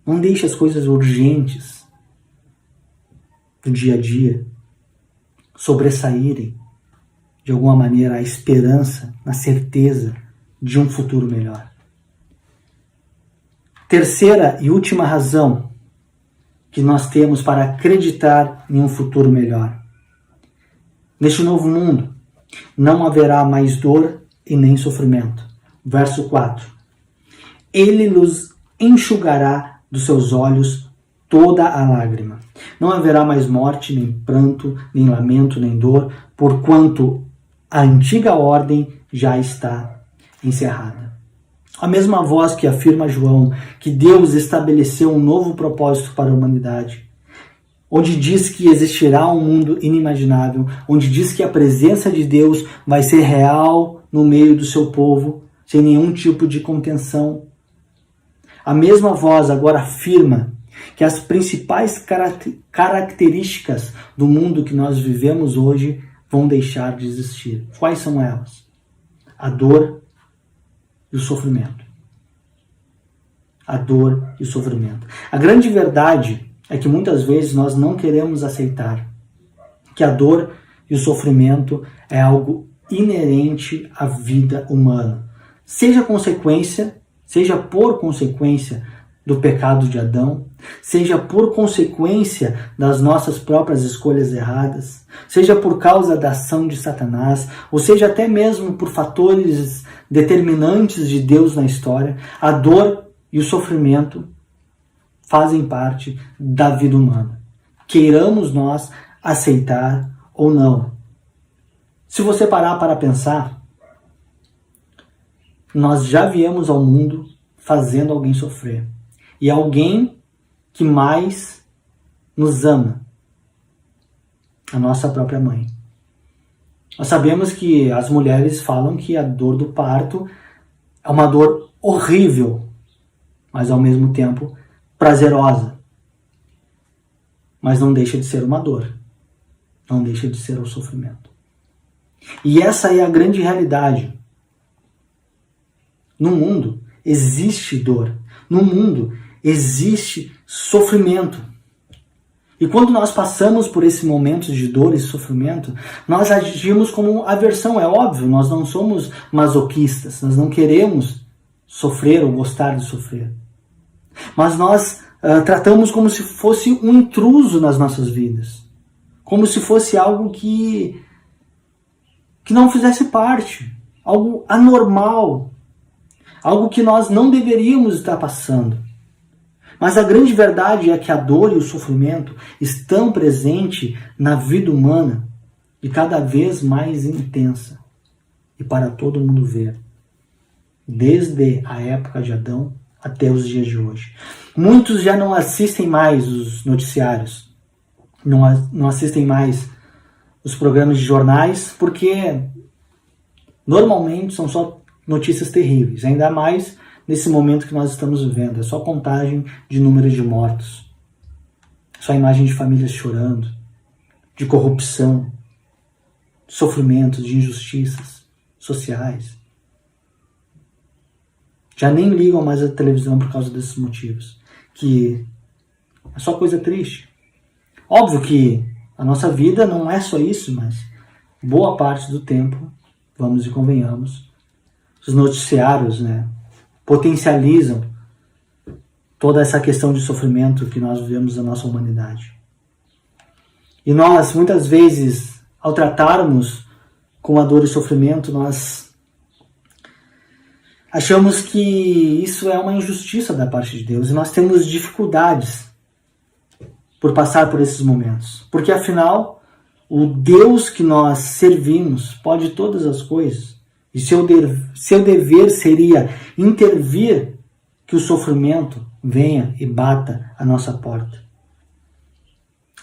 Não deixe as coisas urgentes do dia a dia sobressaírem, de alguma maneira, a esperança, na certeza de um futuro melhor. Terceira e última razão que nós temos para acreditar em um futuro melhor. Neste novo mundo, não haverá mais dor e nem sofrimento. Verso 4. Ele nos enxugará dos seus olhos toda a lágrima. Não haverá mais morte, nem pranto, nem lamento, nem dor, porquanto a antiga ordem já está encerrada. A mesma voz que afirma João que Deus estabeleceu um novo propósito para a humanidade, onde diz que existirá um mundo inimaginável, onde diz que a presença de Deus vai ser real no meio do seu povo, sem nenhum tipo de contenção. A mesma voz agora afirma que as principais características do mundo que nós vivemos hoje vão deixar de existir. Quais são elas? A dor e o sofrimento. A dor e o sofrimento. A grande verdade é que muitas vezes nós não queremos aceitar que a dor e o sofrimento é algo inerente à vida humana. Seja por consequência do pecado de Adão, seja por consequência das nossas próprias escolhas erradas, seja por causa da ação de Satanás, ou seja até mesmo por fatores determinantes de Deus na história, a dor e o sofrimento fazem parte da vida humana. Queiramos nós aceitar ou não. Se você parar para pensar, nós já viemos ao mundo fazendo alguém sofrer. E alguém que mais nos ama, a nossa própria mãe. Nós sabemos que as mulheres falam que a dor do parto é uma dor horrível, mas ao mesmo tempo prazerosa. Mas não deixa de ser uma dor. Não deixa de ser o sofrimento. E essa é a grande realidade. No mundo existe dor. No mundo existe sofrimento. E quando nós passamos por esses momentos de dor e sofrimento, nós agimos como aversão, é óbvio, nós não somos masoquistas, nós não queremos sofrer ou gostar de sofrer. Mas nós tratamos como se fosse um intruso nas nossas vidas, como se fosse algo que não fizesse parte, algo anormal, algo que nós não deveríamos estar passando. Mas a grande verdade é que a dor e o sofrimento estão presentes na vida humana e cada vez mais intensa. E para todo mundo ver. Desde a época de Adão até os dias de hoje. Muitos já não assistem mais os noticiários. Não assistem mais os programas de jornais, porque normalmente são só notícias terríveis. Ainda mais nesse momento que nós estamos vivendo. É só contagem de número de mortos. Só imagem de famílias chorando, de corrupção, de sofrimento, de injustiças sociais. Já nem ligam mais a televisão por causa desses motivos. Que é só coisa triste. Óbvio que a nossa vida não é só isso, mas boa parte do tempo, vamos e convenhamos, os noticiários, potencializam toda essa questão de sofrimento que nós vivemos na nossa humanidade. E nós, muitas vezes, ao tratarmos com a dor e sofrimento, nós achamos que isso é uma injustiça da parte de Deus e nós temos dificuldades por passar por esses momentos. Porque, afinal, o Deus que nós servimos pode todas as coisas. E seu dever seria intervir que o sofrimento venha e bata a nossa porta.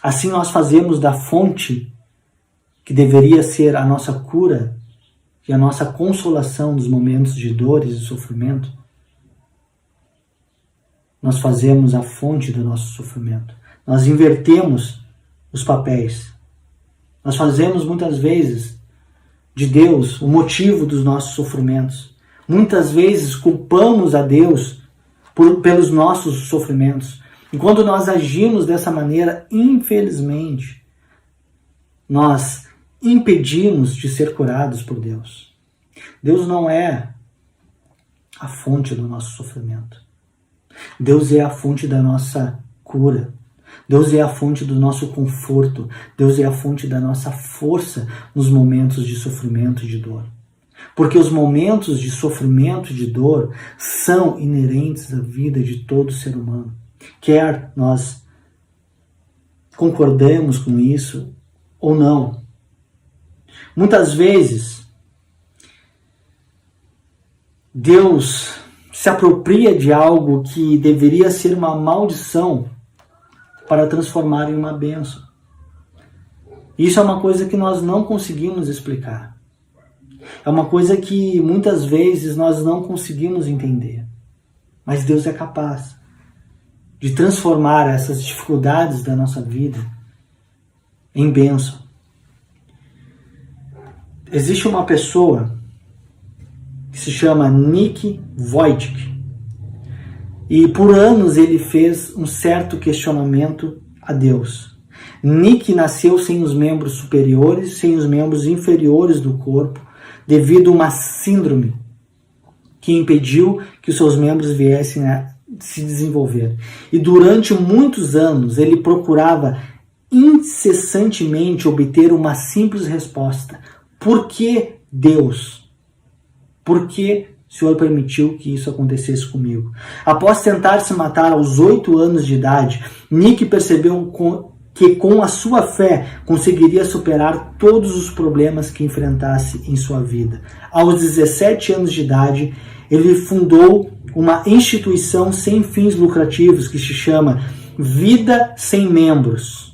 Assim nós fazemos da fonte que deveria ser a nossa cura e a nossa consolação nos momentos de dores e sofrimento, nós fazemos a fonte do nosso sofrimento. Nós invertemos os papéis. Nós fazemos muitas vezes de Deus o motivo dos nossos sofrimentos. Muitas vezes culpamos a Deus pelos nossos sofrimentos. E quando nós agimos dessa maneira, infelizmente, nós impedimos de ser curados por Deus. Deus não é a fonte do nosso sofrimento. Deus é a fonte da nossa cura. Deus é a fonte do nosso conforto. Deus é a fonte da nossa força nos momentos de sofrimento e de dor. Porque os momentos de sofrimento e de dor são inerentes à vida de todo ser humano. Quer nós concordemos com isso ou não. Muitas vezes, Deus se apropria de algo que deveria ser uma maldição para transformar em uma bênção. Isso é uma coisa que nós não conseguimos explicar. É uma coisa que muitas vezes nós não conseguimos entender. Mas Deus é capaz de transformar essas dificuldades da nossa vida em bênção. Existe uma pessoa que se chama Nick Vujicic, e por anos ele fez um certo questionamento a Deus. Nick nasceu sem os membros superiores, sem os membros inferiores do corpo, devido a uma síndrome que impediu que os seus membros viessem a se desenvolver. E durante muitos anos ele procurava incessantemente obter uma simples resposta. Por que Deus? Por que o Senhor permitiu que isso acontecesse comigo? Após tentar se matar aos 8 anos de idade, Nick percebeu que com a sua fé conseguiria superar todos os problemas que enfrentasse em sua vida. Aos 17 anos de idade, ele fundou uma instituição sem fins lucrativos que se chama Vida Sem Membros,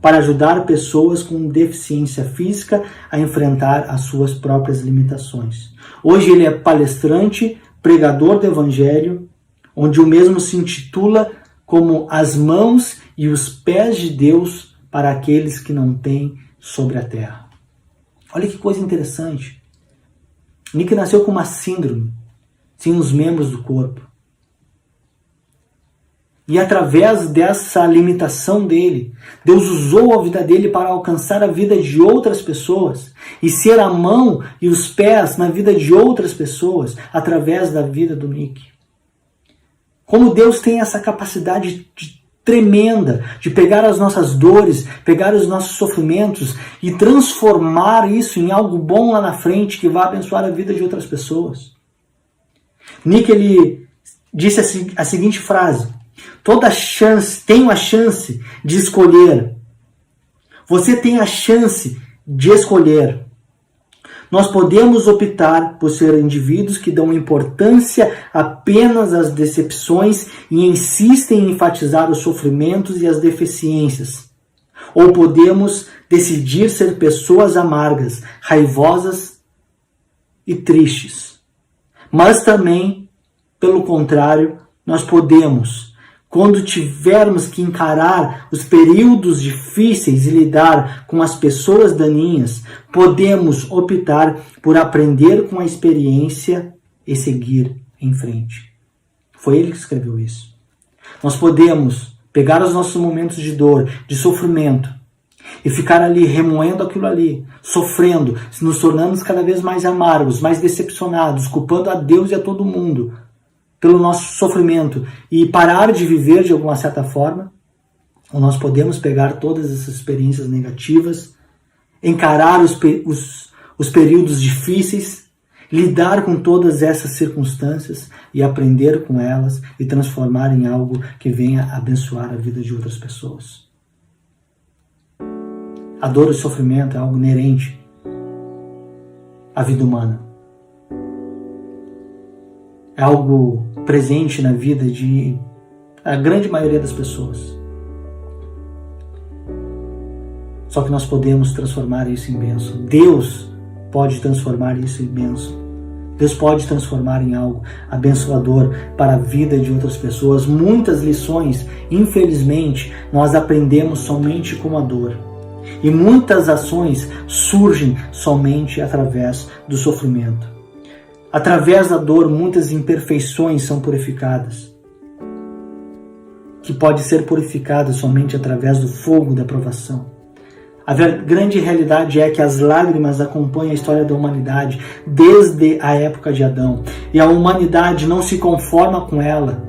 para ajudar pessoas com deficiência física a enfrentar as suas próprias limitações. Hoje ele é palestrante, pregador do Evangelho, onde o mesmo se intitula como as mãos e os pés de Deus para aqueles que não têm sobre a terra. Olha que coisa interessante. Nick nasceu com uma síndrome, sem os membros do corpo. E através dessa limitação dele, Deus usou a vida dele para alcançar a vida de outras pessoas e ser a mão e os pés na vida de outras pessoas através da vida do Nick. Como Deus tem essa capacidade tremenda de pegar as nossas dores, pegar os nossos sofrimentos e transformar isso em algo bom lá na frente que vai abençoar a vida de outras pessoas. Nick, ele disse a seguinte frase: tenho a chance de escolher. Você tem a chance de escolher. Nós podemos optar por ser indivíduos que dão importância apenas às decepções e insistem em enfatizar os sofrimentos e as deficiências. Ou podemos decidir ser pessoas amargas, raivosas e tristes. Mas também, pelo contrário, nós podemos, quando tivermos que encarar os períodos difíceis e lidar com as pessoas daninhas, podemos optar por aprender com a experiência e seguir em frente. Foi ele que escreveu isso. Nós podemos pegar os nossos momentos de dor, de sofrimento, e ficar ali remoendo aquilo ali, sofrendo, nos tornando cada vez mais amargos, mais decepcionados, culpando a Deus e a todo mundo pelo nosso sofrimento e parar de viver de alguma certa forma. Ou nós podemos pegar todas essas experiências negativas, encarar os períodos difíceis, lidar com todas essas circunstâncias e aprender com elas e transformar em algo que venha abençoar a vida de outras pessoas. A dor e o sofrimento é algo inerente à vida humana. É algo presente na vida de a grande maioria das pessoas. Só que nós podemos transformar isso em bênção. Deus pode transformar isso em bênção. Deus pode transformar em algo abençoador para a vida de outras pessoas. Muitas lições, infelizmente, nós aprendemos somente com a dor. E muitas ações surgem somente através do sofrimento. Através da dor, muitas imperfeições são purificadas, que pode ser purificada somente através do fogo da provação. A grande realidade é que as lágrimas acompanham a história da humanidade desde a época de Adão. E a humanidade não se conforma com ela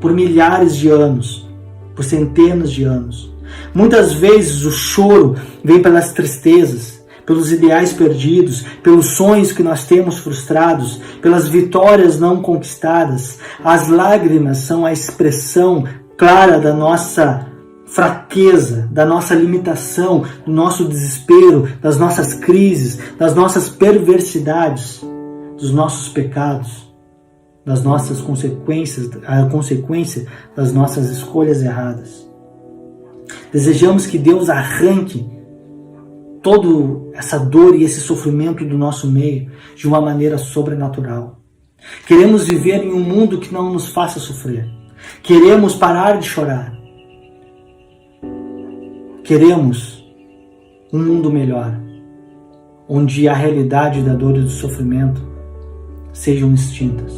por milhares de anos, por centenas de anos. Muitas vezes o choro vem pelas tristezas, pelos ideais perdidos, pelos sonhos que nós temos frustrados, pelas vitórias não conquistadas. As lágrimas são a expressão clara da nossa fraqueza, da nossa limitação, do nosso desespero, das nossas crises, das nossas perversidades, dos nossos pecados, das nossas consequências, a consequência das nossas escolhas erradas. Desejamos que Deus arranque toda essa dor e esse sofrimento do nosso meio de uma maneira sobrenatural. Queremos viver em um mundo que não nos faça sofrer. Queremos parar de chorar. Queremos um mundo melhor, onde a realidade da dor e do sofrimento sejam extintas.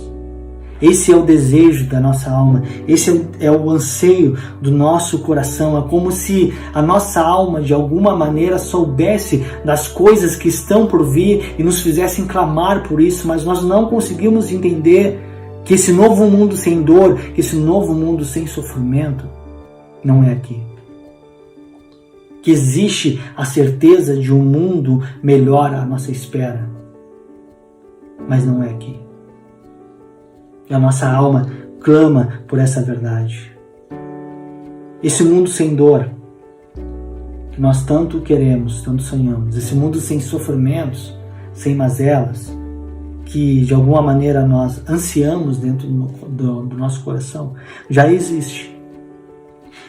Esse é o desejo da nossa alma, esse é o anseio do nosso coração. É como se a nossa alma, de alguma maneira, soubesse das coisas que estão por vir e nos fizessem clamar por isso, mas nós não conseguimos entender que esse novo mundo sem dor, que esse novo mundo sem sofrimento, não é aqui. Que existe a certeza de um mundo melhor à nossa espera, mas não é aqui. E a nossa alma clama por essa verdade. Esse mundo sem dor, que nós tanto queremos, tanto sonhamos, esse mundo sem sofrimentos, sem mazelas, que de alguma maneira nós ansiamos dentro do nosso coração, já existe.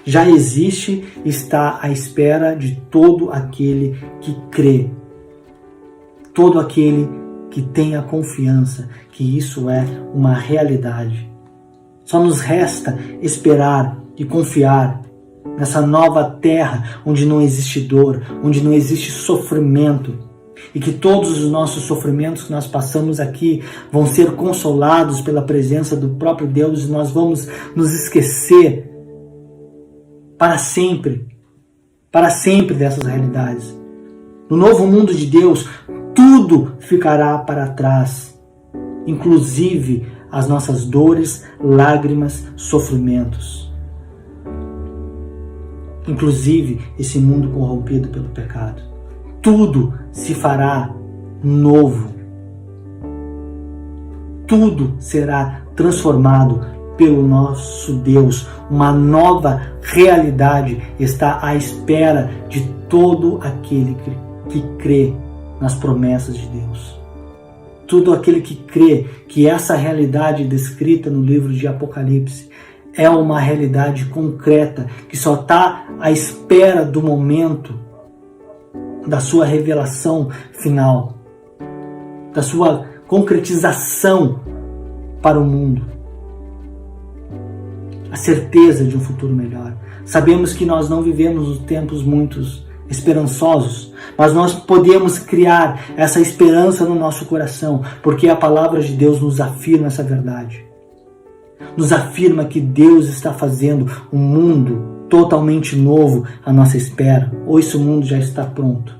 Já existe e está à espera de todo aquele que crê, todo aquele que tenha confiança que isso é uma realidade. Só nos resta esperar e confiar nessa nova terra onde não existe dor, onde não existe sofrimento, e que todos os nossos sofrimentos que nós passamos aqui vão ser consolados pela presença do próprio Deus, e nós vamos nos esquecer para sempre dessas realidades. No novo mundo de Deus, tudo ficará para trás, inclusive as nossas dores, lágrimas, sofrimentos. Inclusive esse mundo corrompido pelo pecado. Tudo se fará novo. Tudo será transformado pelo nosso Deus. Uma nova realidade está à espera de todo aquele que crê nas promessas de Deus. Todo aquele que crê que essa realidade descrita no livro de Apocalipse é uma realidade concreta, que só está à espera do momento da sua revelação final, da sua concretização para o mundo. A certeza de um futuro melhor. Sabemos que nós não vivemos tempos muito esperançosos, mas nós podemos criar essa esperança no nosso coração, porque a palavra de Deus nos afirma essa verdade. Nos afirma que Deus está fazendo um mundo totalmente novo à nossa espera, ou esse mundo já está pronto.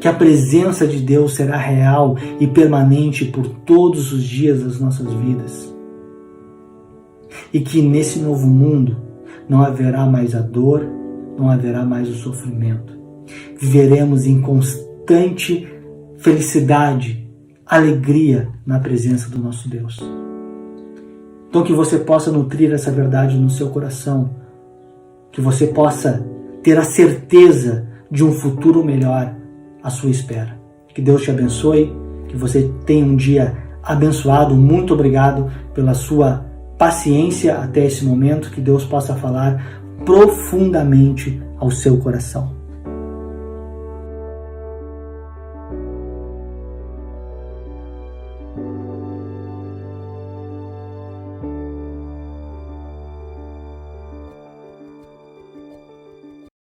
Que a presença de Deus será real e permanente por todos os dias das nossas vidas. E que nesse novo mundo não haverá mais a dor, não haverá mais o sofrimento. Viveremos em constante felicidade, alegria na presença do nosso Deus. Então que você possa nutrir essa verdade no seu coração, que você possa ter a certeza de um futuro melhor à sua espera. Que Deus te abençoe, que você tenha um dia abençoado. Muito obrigado pela sua paciência até esse momento, que Deus possa falar profundamente ao seu coração.